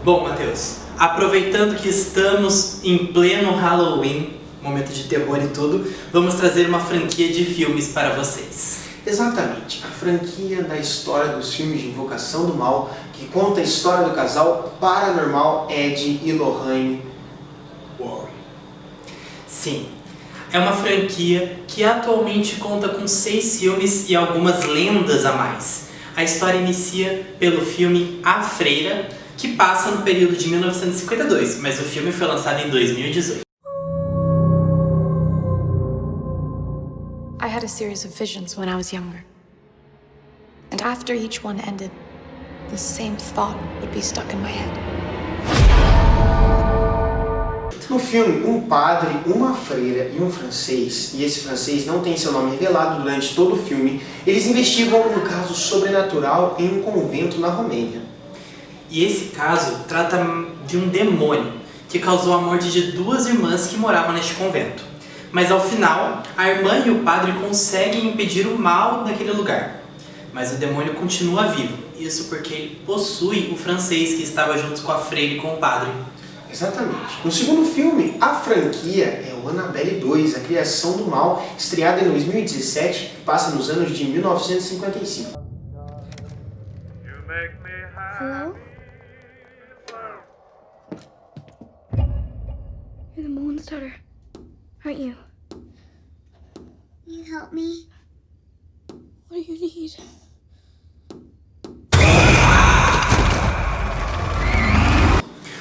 Bom, Matheus, aproveitando que estamos em pleno Halloween, momento de terror e tudo, vamos trazer uma franquia de filmes para vocês. Exatamente, a franquia da história dos filmes de Invocação do Mal, que conta a história do casal paranormal Ed e Lorraine Warren. Sim. É uma franquia que atualmente conta com 6 filmes e algumas lendas a mais. A história inicia pelo filme A Freira, que passa no período de 1952, mas o filme foi lançado em 2018. I had a series of visions when I was younger. And after each one ended, the same thought would be stuck in my head. No filme, um padre, uma freira e um francês, e esse francês não tem seu nome revelado durante todo o filme, eles investigam um caso sobrenatural em um convento na Romênia. E esse caso trata de um demônio que causou a morte de 2 irmãs que moravam neste convento. Mas ao final, a irmã e o padre conseguem impedir o mal naquele lugar. Mas o demônio continua vivo, isso porque ele possui o francês que estava junto com a freira e com o padre. Exatamente. No segundo filme, a franquia é o Annabelle 2, a criação do mal, estreada em 2017, que passa nos anos de 1955. Hello? You're the moon's daughter, aren't you? You help me? What do you need?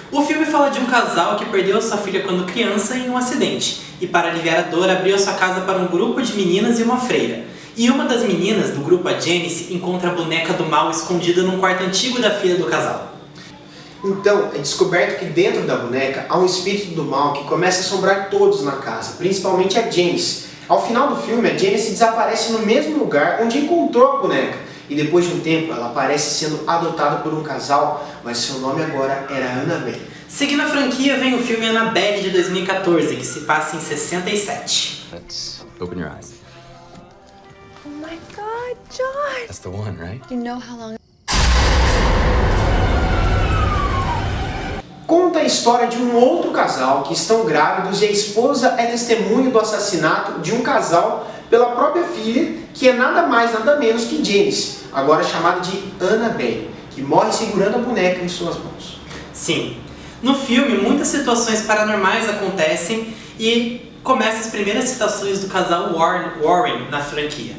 O filme fala de um casal que perdeu sua filha quando criança em um acidente e, para aliviar a dor, abriu sua casa para um grupo de meninas e uma freira. E uma das meninas do grupo, a Janice, encontra a boneca do mal escondida num quarto antigo da filha do casal. Então, é descoberto que dentro da boneca há um espírito do mal que começa a assombrar todos na casa, principalmente a Janice. Ao final do filme, a Janice desaparece no mesmo lugar onde encontrou a boneca. E depois de um tempo, ela aparece sendo adotada por um casal, mas seu nome agora era Annabelle. Seguindo a franquia, vem o filme Annabelle de 2014, que se passa em 67. Let's open your eyes. Oh my God, John! That's the one, right? You know how long... Conta a história de um outro casal que estão grávidos e a esposa é testemunha do assassinato de um casal pela própria filha, que é nada mais nada menos que Janice, agora chamada de Annabelle, que morre segurando a boneca em suas mãos. Sim, no filme muitas situações paranormais acontecem e começam as primeiras citações do casal Warren na franquia.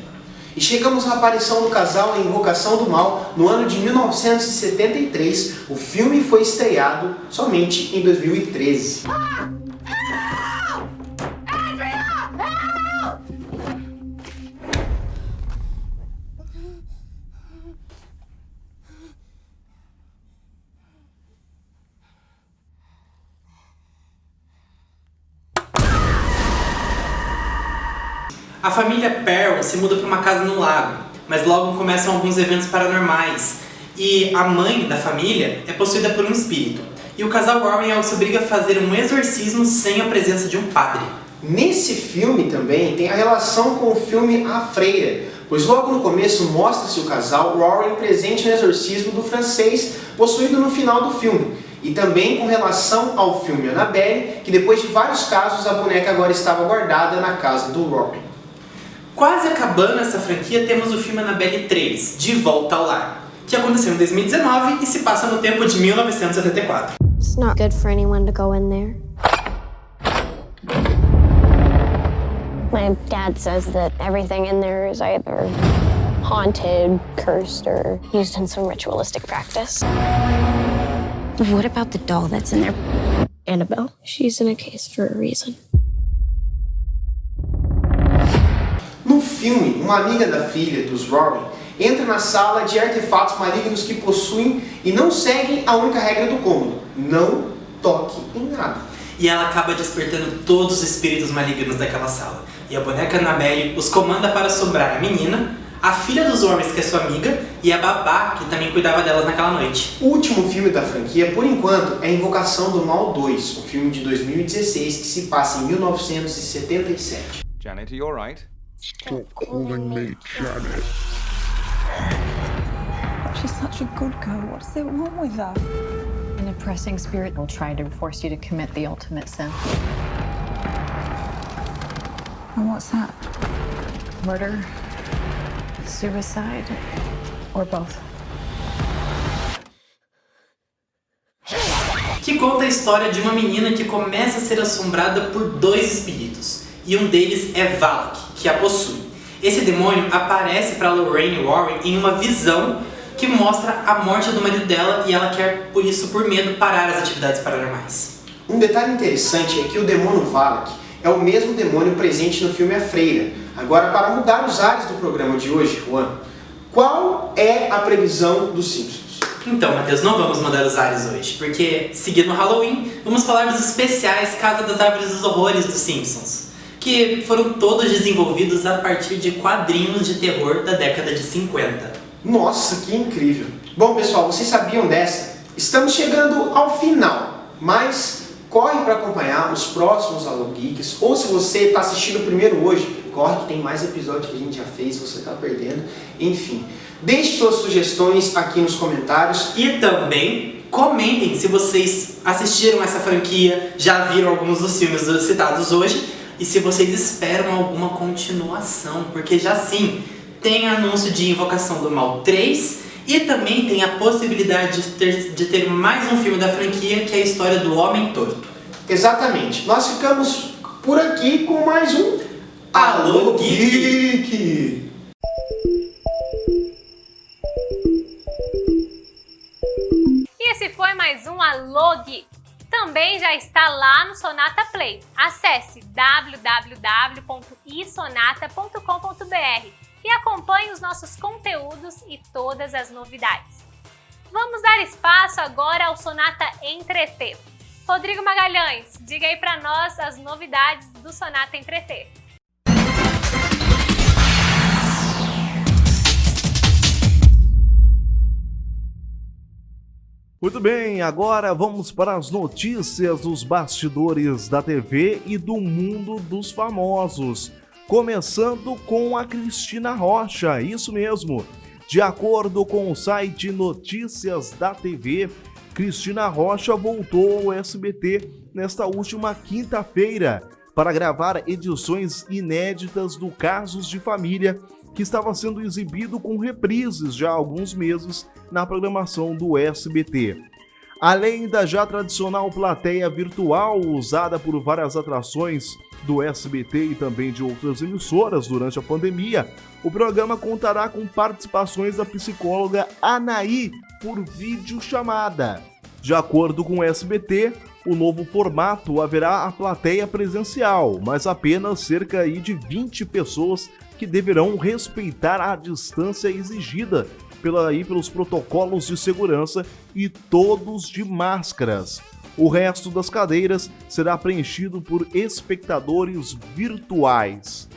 E chegamos à aparição do casal em Invocação do Mal no ano de 1973. O filme foi estreado somente em 2013. A família Perron se muda para uma casa no lago, mas logo começam alguns eventos paranormais e a mãe da família é possuída por um espírito. E o casal Warren se obriga a fazer um exorcismo sem a presença de um padre. Nesse filme também tem a relação com o filme A Freira, pois logo no começo mostra-se o casal Warren presente no exorcismo do francês possuído no final do filme, e também com relação ao filme Annabelle, que depois de vários casos a boneca agora estava guardada na casa do Warren. Quase acabando essa franquia, temos o filme Annabelle 3, De Volta ao Lar, que aconteceu em 2019 e se passa no tempo de 1974. It's not good for anyone to go in there. My dad says that everything in there is either haunted, cursed, or used in some ritualistic practice. What about the doll that's in there? Annabelle. She's in a case for a reason. No filme, uma amiga da filha dos Warren entra na sala de artefatos malignos que possuem e não seguem a única regra do cômodo: não toque em nada. E ela acaba despertando todos os espíritos malignos daquela sala. E a boneca Annabelle os comanda para assombrar a menina, a filha dos Warrens, que é sua amiga, e a babá, que também cuidava delas naquela noite. O último filme da franquia, por enquanto, é Invocação do Mal 2, um filme de 2016 que se passa em 1977. Janet, are you alright? Stop calling me Janet. She's such a good girl. What's so wrong with her? An oppressing spirit will try to force you to commit the ultimate sin. And what's that? Murder, suicide, or both. Que conta a história de uma menina que começa a ser assombrada por dois espíritos, e um deles é Valak, que a possui. Esse demônio aparece para Lorraine Warren em uma visão que mostra a morte do marido dela e ela quer, por isso, por medo, parar as atividades paranormais. Um detalhe interessante é que o demônio Valak é o mesmo demônio presente no filme A Freira. Agora, para mudar os ares do programa de hoje, Juan, qual é a previsão dos Simpsons? Então, Matheus, não vamos mudar os ares hoje, porque, seguindo o Halloween, vamos falar dos especiais Casa das Árvores dos Horrores dos Simpsons, que foram todos desenvolvidos a partir de quadrinhos de terror da década de 50. Nossa, que incrível! Bom, pessoal, vocês sabiam dessa? Estamos chegando ao final, mas corre para acompanhar os próximos Alô Geeks, ou se você está assistindo o primeiro hoje, corre que tem mais episódios que a gente já fez, você está perdendo. Enfim, deixe suas sugestões aqui nos comentários. E também comentem se vocês assistiram essa franquia, já viram alguns dos filmes citados hoje, e se vocês esperam alguma continuação, porque já sim, tem anúncio de Invocação do Mal 3, e também tem a possibilidade de ter mais um filme da franquia, que é a história do Homem Torto. Exatamente. Nós ficamos por aqui com mais um Alô Geek! E esse foi mais um Alô Geek. Também já está lá no Sonata Play. Acesse www.isonata.com.br e acompanhe os nossos conteúdos e todas as novidades. Vamos dar espaço agora ao Sonata Entreter. Rodrigo Magalhães, diga aí para nós as novidades do Sonata Entreter. Muito bem, agora vamos para as notícias dos bastidores da TV e do mundo dos famosos. Começando com a Cristina Rocha, isso mesmo. De acordo com o site Notícias da TV, Cristina Rocha voltou ao SBT nesta última quinta-feira para gravar edições inéditas do Casos de Família, que estava sendo exibido com reprises já há alguns meses na programação do SBT. Além da já tradicional plateia virtual usada por várias atrações do SBT e também de outras emissoras durante a pandemia, o programa contará com participações da psicóloga Anaí por videochamada. De acordo com o SBT, o novo formato haverá a plateia presencial, mas apenas cerca de 20 pessoas que deverão respeitar a distância exigida pelos protocolos de segurança e todos de máscaras. O resto das cadeiras será preenchido por espectadores virtuais.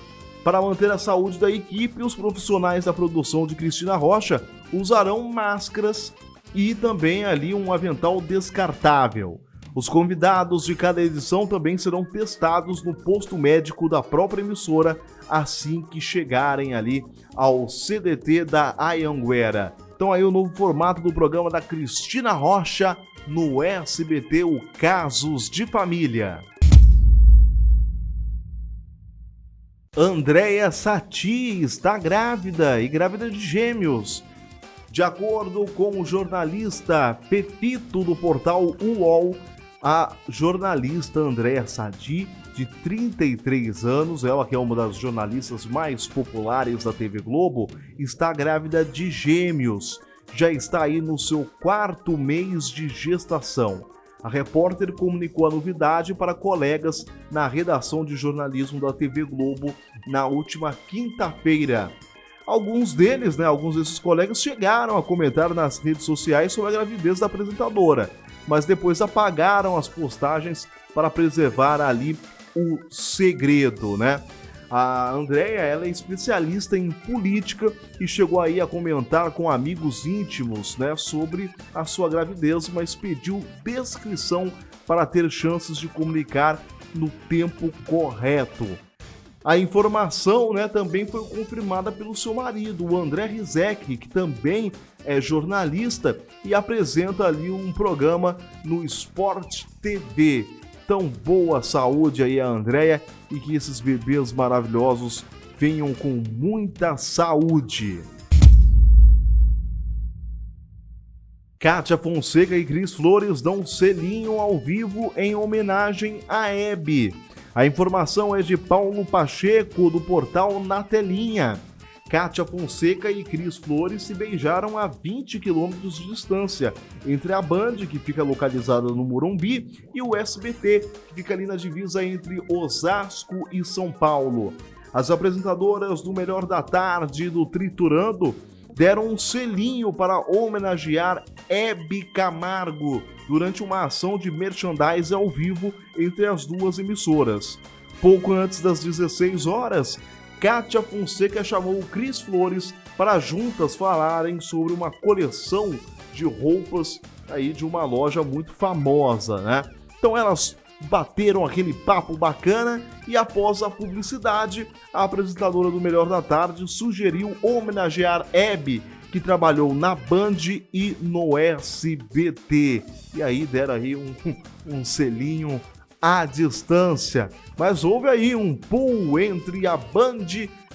Para manter a saúde da equipe, os profissionais da produção de Cristina Rocha usarão máscaras e também ali um avental descartável. Os convidados de cada edição também serão testados no posto médico da própria emissora assim que chegarem ali ao CDT da Anhanguera. Então aí o novo formato do programa da Cristina Rocha no SBT, o Casos de Família. Andréia Satie está grávida e grávida de gêmeos. De acordo com o jornalista Pepito do portal UOL, a jornalista Andréia Satie, de 33 anos, ela que é uma das jornalistas mais populares da TV Globo, está grávida de gêmeos. Já está aí no seu 4º mês de gestação. A repórter comunicou a novidade para colegas na redação de jornalismo da TV Globo na última quinta-feira. Alguns desses colegas chegaram a comentar nas redes sociais sobre a gravidez da apresentadora, mas depois apagaram as postagens para preservar ali o segredo, né? A Andréia, ela é especialista em política e chegou aí a comentar com amigos íntimos, né, sobre a sua gravidez, mas pediu descrição para ter chances de comunicar no tempo correto. A informação, né, também foi confirmada pelo seu marido, o André Rizek, que também é jornalista e apresenta ali um programa no Sport TV. Então, boa saúde aí a Andréia e que esses bebês maravilhosos venham com muita saúde. Kátia Fonseca e Cris Flores dão um selinho ao vivo em homenagem a Hebe. A informação é de Paulo Pacheco, do portal Na Telinha. Kátia Fonseca e Cris Flores se beijaram a 20 quilômetros de distância entre a Band, que fica localizada no Morumbi, e o SBT, que fica ali na divisa entre Osasco e São Paulo. As apresentadoras do Melhor da Tarde e do Triturando deram um selinho para homenagear Hebe Camargo durante uma ação de merchandise ao vivo entre as duas emissoras. Pouco antes das 16 horas, Kátia Fonseca chamou Cris Flores para juntas falarem sobre uma coleção de roupas aí de uma loja muito famosa, né? Então elas bateram aquele papo bacana e após a publicidade, a apresentadora do Melhor da Tarde sugeriu homenagear Hebe, que trabalhou na Band e no SBT. E aí deram aí um selinho à distância. Mas houve aí um pull entre a Band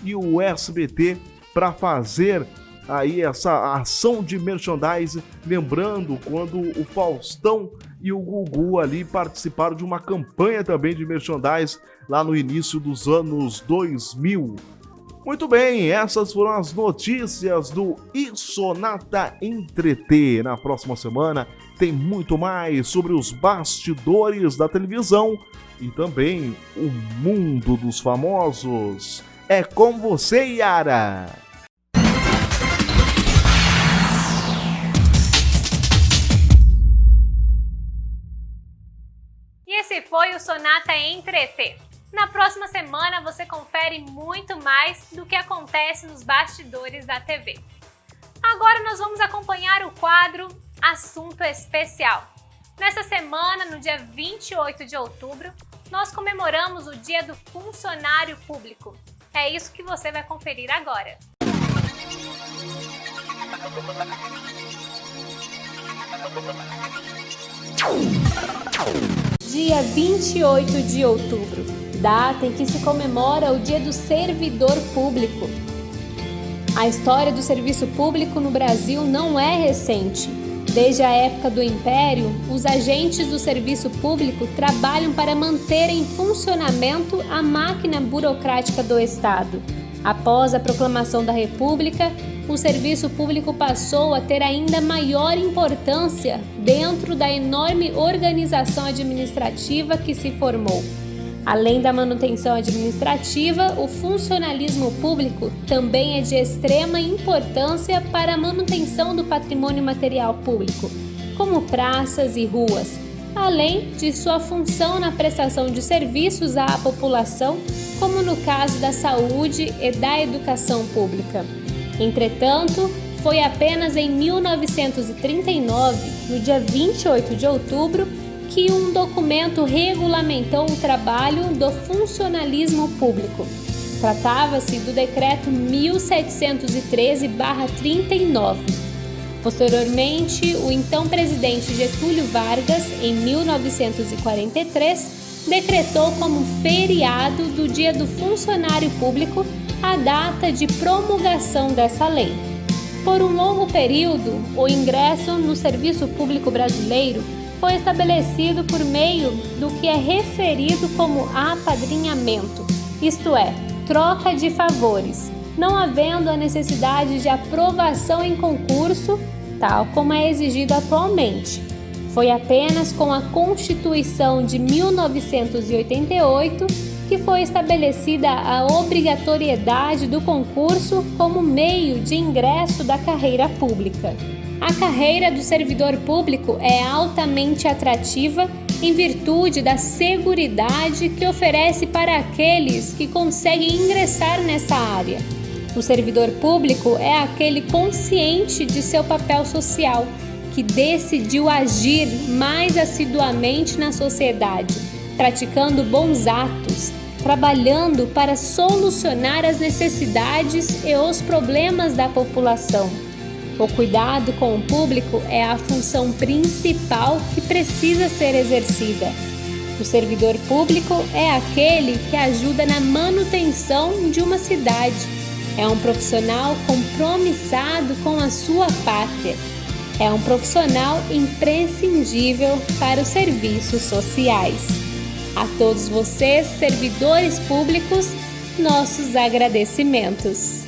e o SBT para fazer aí essa ação de merchandise, lembrando quando o Faustão e o Gugu ali participaram de uma campanha também de merchandise lá no início dos anos 2000. Muito bem, essas foram as notícias do Sonata Entreter. Na próxima semana tem muito mais sobre os bastidores da televisão e também o mundo dos famosos. É com você, Yara! E esse foi o Sonata Entreter. Na próxima semana você confere muito mais do que acontece nos bastidores da TV. Agora nós vamos acompanhar o quadro Assunto Especial. Nessa semana, no dia 28 de outubro, nós comemoramos o Dia do Funcionário Público. É isso que você vai conferir agora. Dia 28 de outubro, data em que se comemora o Dia do Servidor Público. A história do serviço público no Brasil não é recente. Desde a época do Império, os agentes do serviço público trabalham para manter em funcionamento a máquina burocrática do Estado. Após a proclamação da República, o serviço público passou a ter ainda maior importância dentro da enorme organização administrativa que se formou. Além da manutenção administrativa, o funcionalismo público também é de extrema importância para a manutenção do patrimônio material público, como praças e ruas, além de sua função na prestação de serviços à população, como no caso da saúde e da educação pública. Entretanto, foi apenas em 1939, no dia 28 de outubro, que um documento regulamentou o trabalho do funcionalismo público. Tratava-se do Decreto 1713/39. Posteriormente, o então presidente Getúlio Vargas, em 1943, decretou como feriado do Dia do Funcionário Público a data de promulgação dessa lei. Por um longo período, o ingresso no serviço público brasileiro foi estabelecido por meio do que é referido como apadrinhamento, isto é, troca de favores, não havendo a necessidade de aprovação em concurso, tal como é exigido atualmente. Foi apenas com a Constituição de 1988 que foi estabelecida a obrigatoriedade do concurso como meio de ingresso da carreira pública. A carreira do servidor público é altamente atrativa em virtude da seguridade que oferece para aqueles que conseguem ingressar nessa área. O servidor público é aquele consciente de seu papel social, que decidiu agir mais assiduamente na sociedade, praticando bons atos, trabalhando para solucionar as necessidades e os problemas da população. O cuidado com o público é a função principal que precisa ser exercida. O servidor público é aquele que ajuda na manutenção de uma cidade. É um profissional compromissado com a sua pátria. É um profissional imprescindível para os serviços sociais. A todos vocês, servidores públicos, nossos agradecimentos.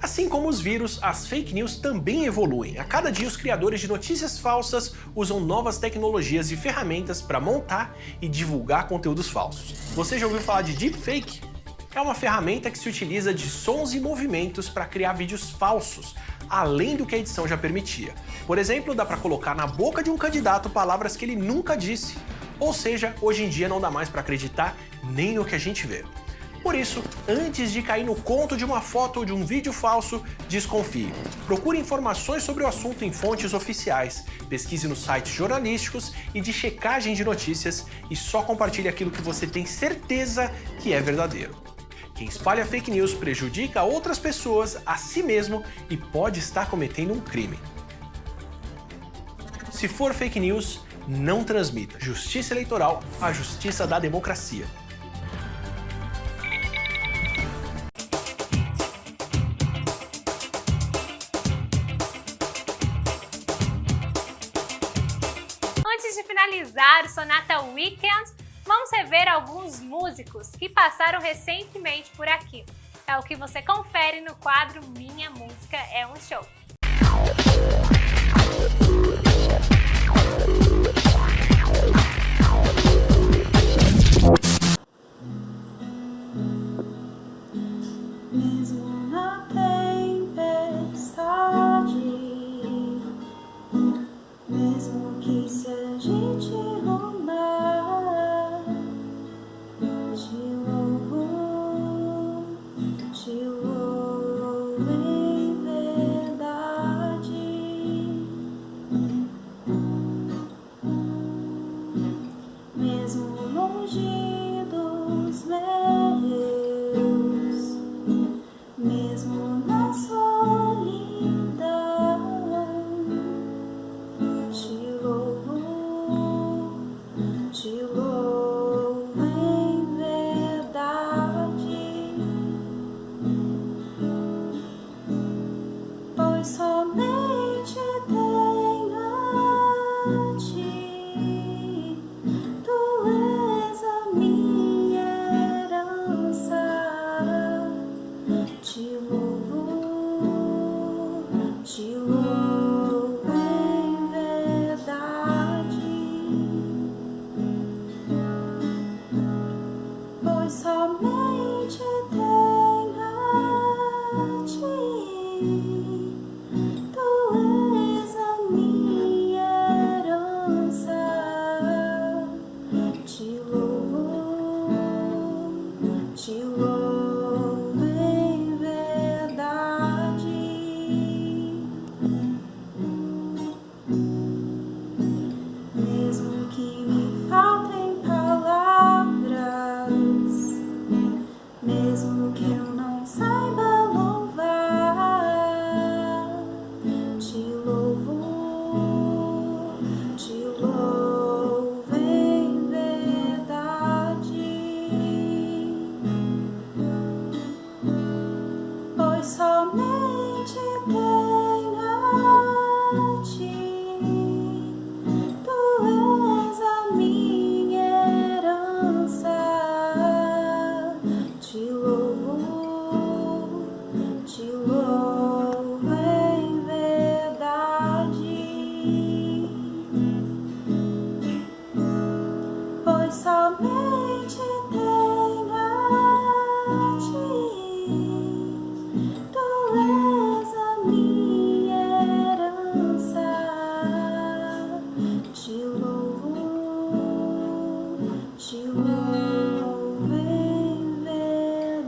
Assim como os vírus, as fake news também evoluem. A cada dia, os criadores de notícias falsas usam novas tecnologias e ferramentas para montar e divulgar conteúdos falsos. Você já ouviu falar de deepfake? É uma ferramenta que se utiliza de sons e movimentos para criar vídeos falsos, além do que a edição já permitia. Por exemplo, dá para colocar na boca de um candidato palavras que ele nunca disse. Ou seja, hoje em dia não dá mais para acreditar nem no que a gente vê. Por isso, antes de cair no conto de uma foto ou de um vídeo falso, desconfie. Procure informações sobre o assunto em fontes oficiais, pesquise nos sites jornalísticos e de checagem de notícias e só compartilhe aquilo que você tem certeza que é verdadeiro. Quem espalha fake news prejudica outras pessoas, a si mesmo e pode estar cometendo um crime. Se for fake news, não transmita. Justiça eleitoral, a justiça da democracia. Antes de finalizar o Sonata Weekend, vamos rever alguns músicos que passaram recentemente por aqui. É o que você confere no quadro Minha Música é um Show. Mesmo na tempestade, mesmo que se a gente rodar, te louvo em verdade. Mesmo longe dos meus, mesmo na solidão, te louvo em verdade, pois somente tenho a ti, tu és a minha herança. Te louvo em verdade, pois somente tenho a ti, tu és a minha herança. Te louvo em verdade, mesmo que me faltem palavras, mesmo que eu não saiba louvar, te louvo em verdade, pois somente tenho a ti, tu és a minha herança. Te louvo em verdade, pois somente tenho a ti, tu és a minha herança. Te louvo em verdade.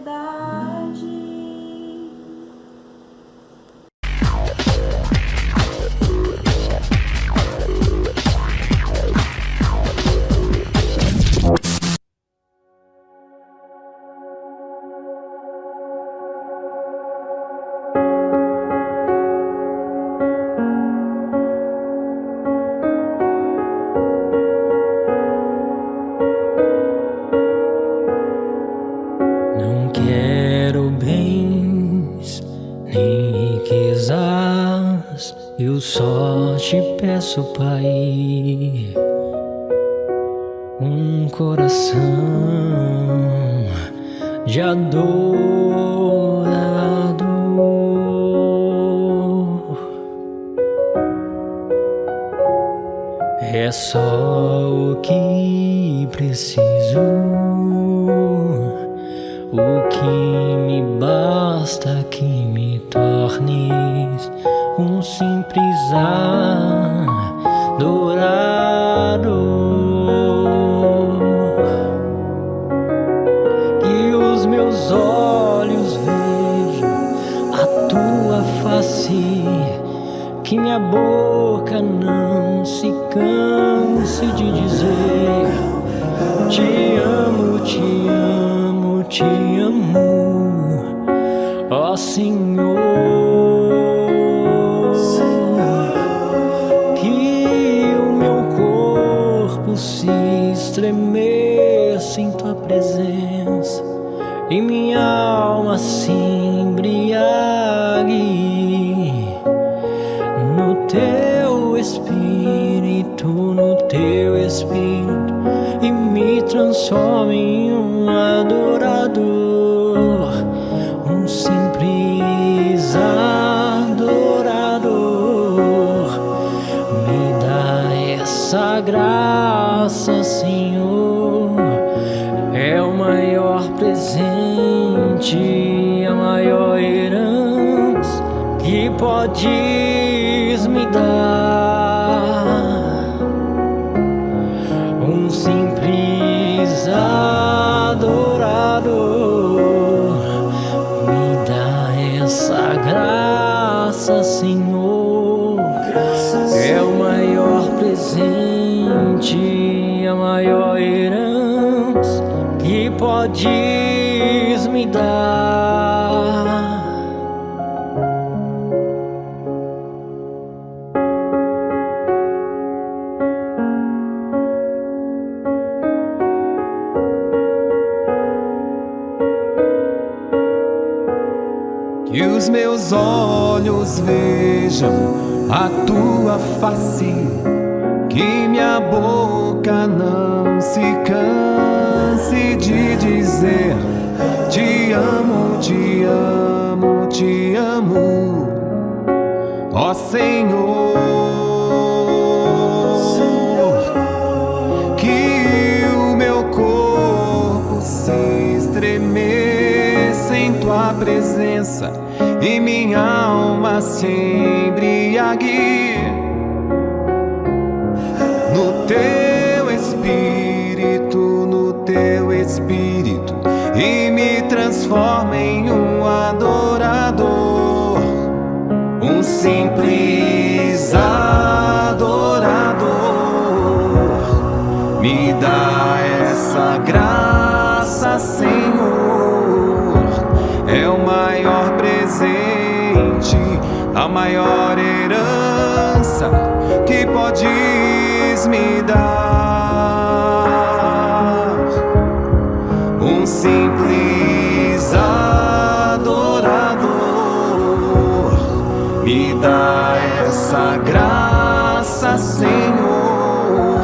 Não quero bens nem riquezas, eu só te peço, Pai, um coração de adorador. É só o que preciso, o que me basta, que me tornes um simples adorador. Que os meus olhos vejam a tua face, que minha boca não se canse de dizer: te amo, te amo, te amo, ó Senhor. Que o meu corpo se estremeça em tua presença e minha alma se embriague no teu espírito, e me transforme transforma em um adorador, um simples adorador. Me dá essa graça, Senhor, é o maior presente, a maior herança que podes me dar. Um simples adorador, me dá essa graça, Senhor, é o maior presente, a maior herança que podes me dar. Que os meus olhos vejam a tua face, que minha boca não se canse de dizer: te amo, te amo, te amo, ó Senhor. Que o meu corpo se estremeça em tua presença e minha alma se embriague no teu espírito, e me transforma em um adorador, um simples adorador. Me dá essa graça, Senhor, é o maior presente, a maior herança que podes me dar. Um simples adorador, me dá essa graça, Senhor,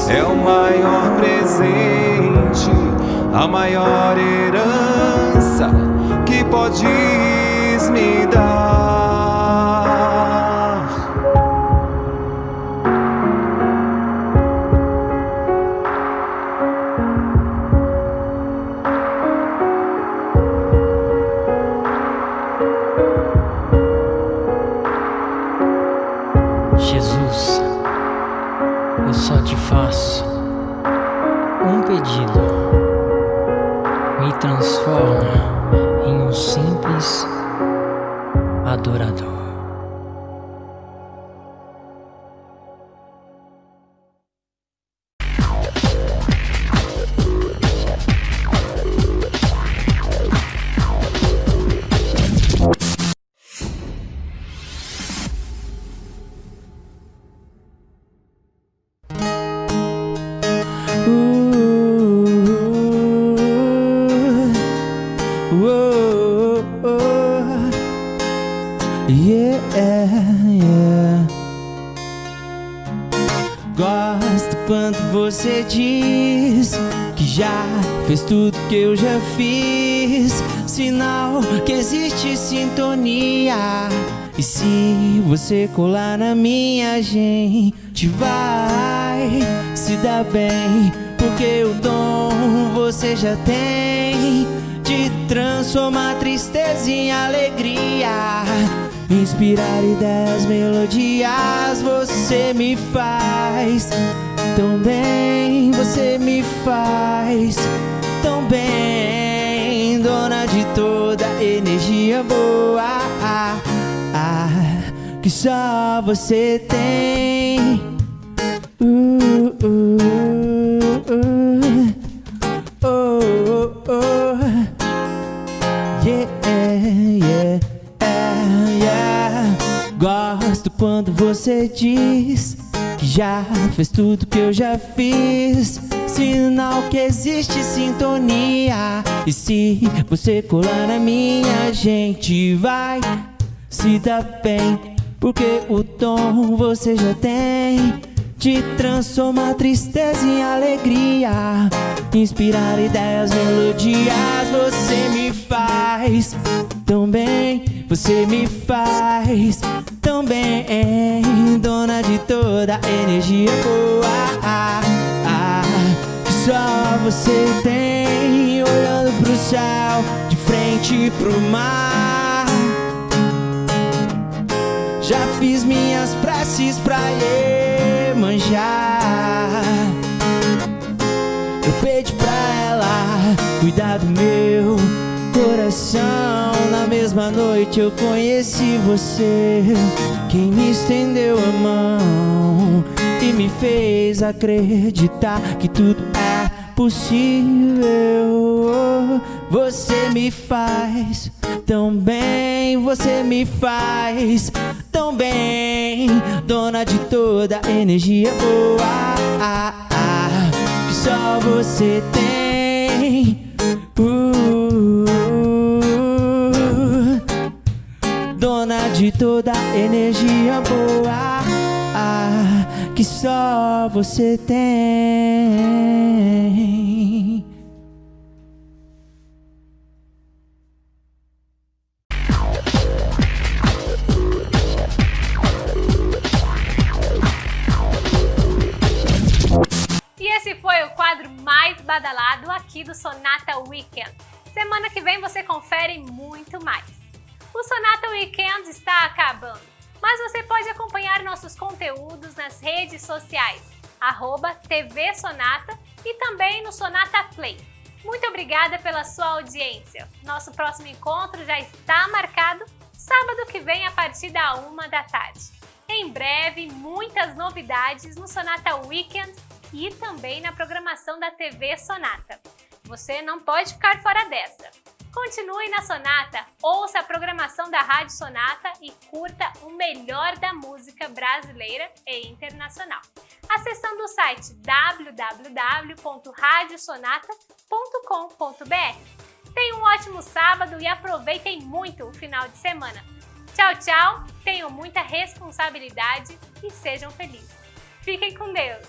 é o maior presente, a maior herança que podes me dar. Jesus, eu só te faço um pedido: me transforma em um simples adorador. Gosto quando você diz que já fez tudo que eu já fiz, sinal que existe sintonia. E se você colar na minha, a gente vai se dar bem, porque o dom você já tem de transformar tristeza em alegria, inspirar ideias, melodias. Você me faz tão bem, você me faz tão bem, dona de toda energia boa que só você tem. Gosto quando você diz que já fez tudo que eu já fiz, sinal que existe sintonia. E se você colar na minha, a gente vai se dar bem, porque o dom você já tem de transformar tristeza em alegria, inspirar ideias, melodias. Você me faz tão bem, você me faz tão bem, dona de toda energia boa que só você tem, olhando pro céu, de frente pro mar. Já fiz minhas preces pra Iemanjá. Eu pedi pra ela cuidar do meu coração. Na mesma noite eu conheci você, quem me estendeu a mão e me fez acreditar que tudo é possível. Você me faz tão bem, você me faz tão bem, dona de toda energia boa que só você tem. Dona de toda energia boa que só você tem. E esse foi o quadro mais badalado aqui do Sonata Weekend. Semana que vem você confere muito mais. O Sonata Weekend está acabando, mas você pode acompanhar nossos conteúdos nas redes sociais, @TV Sonata e também no Sonata Play. Muito obrigada pela sua audiência. Nosso próximo encontro já está marcado sábado que vem a partir da 1h. Em breve, muitas novidades no Sonata Weekend e também na programação da TV Sonata. Você não pode ficar fora dessa. Continue na Sonata, ouça a programação da Rádio Sonata e curta o melhor da música brasileira e internacional, acessando o site www.radiosonata.com.br. Tenham um ótimo sábado e aproveitem muito o final de semana. Tchau, tchau, tenham muita responsabilidade e sejam felizes. Fiquem com Deus!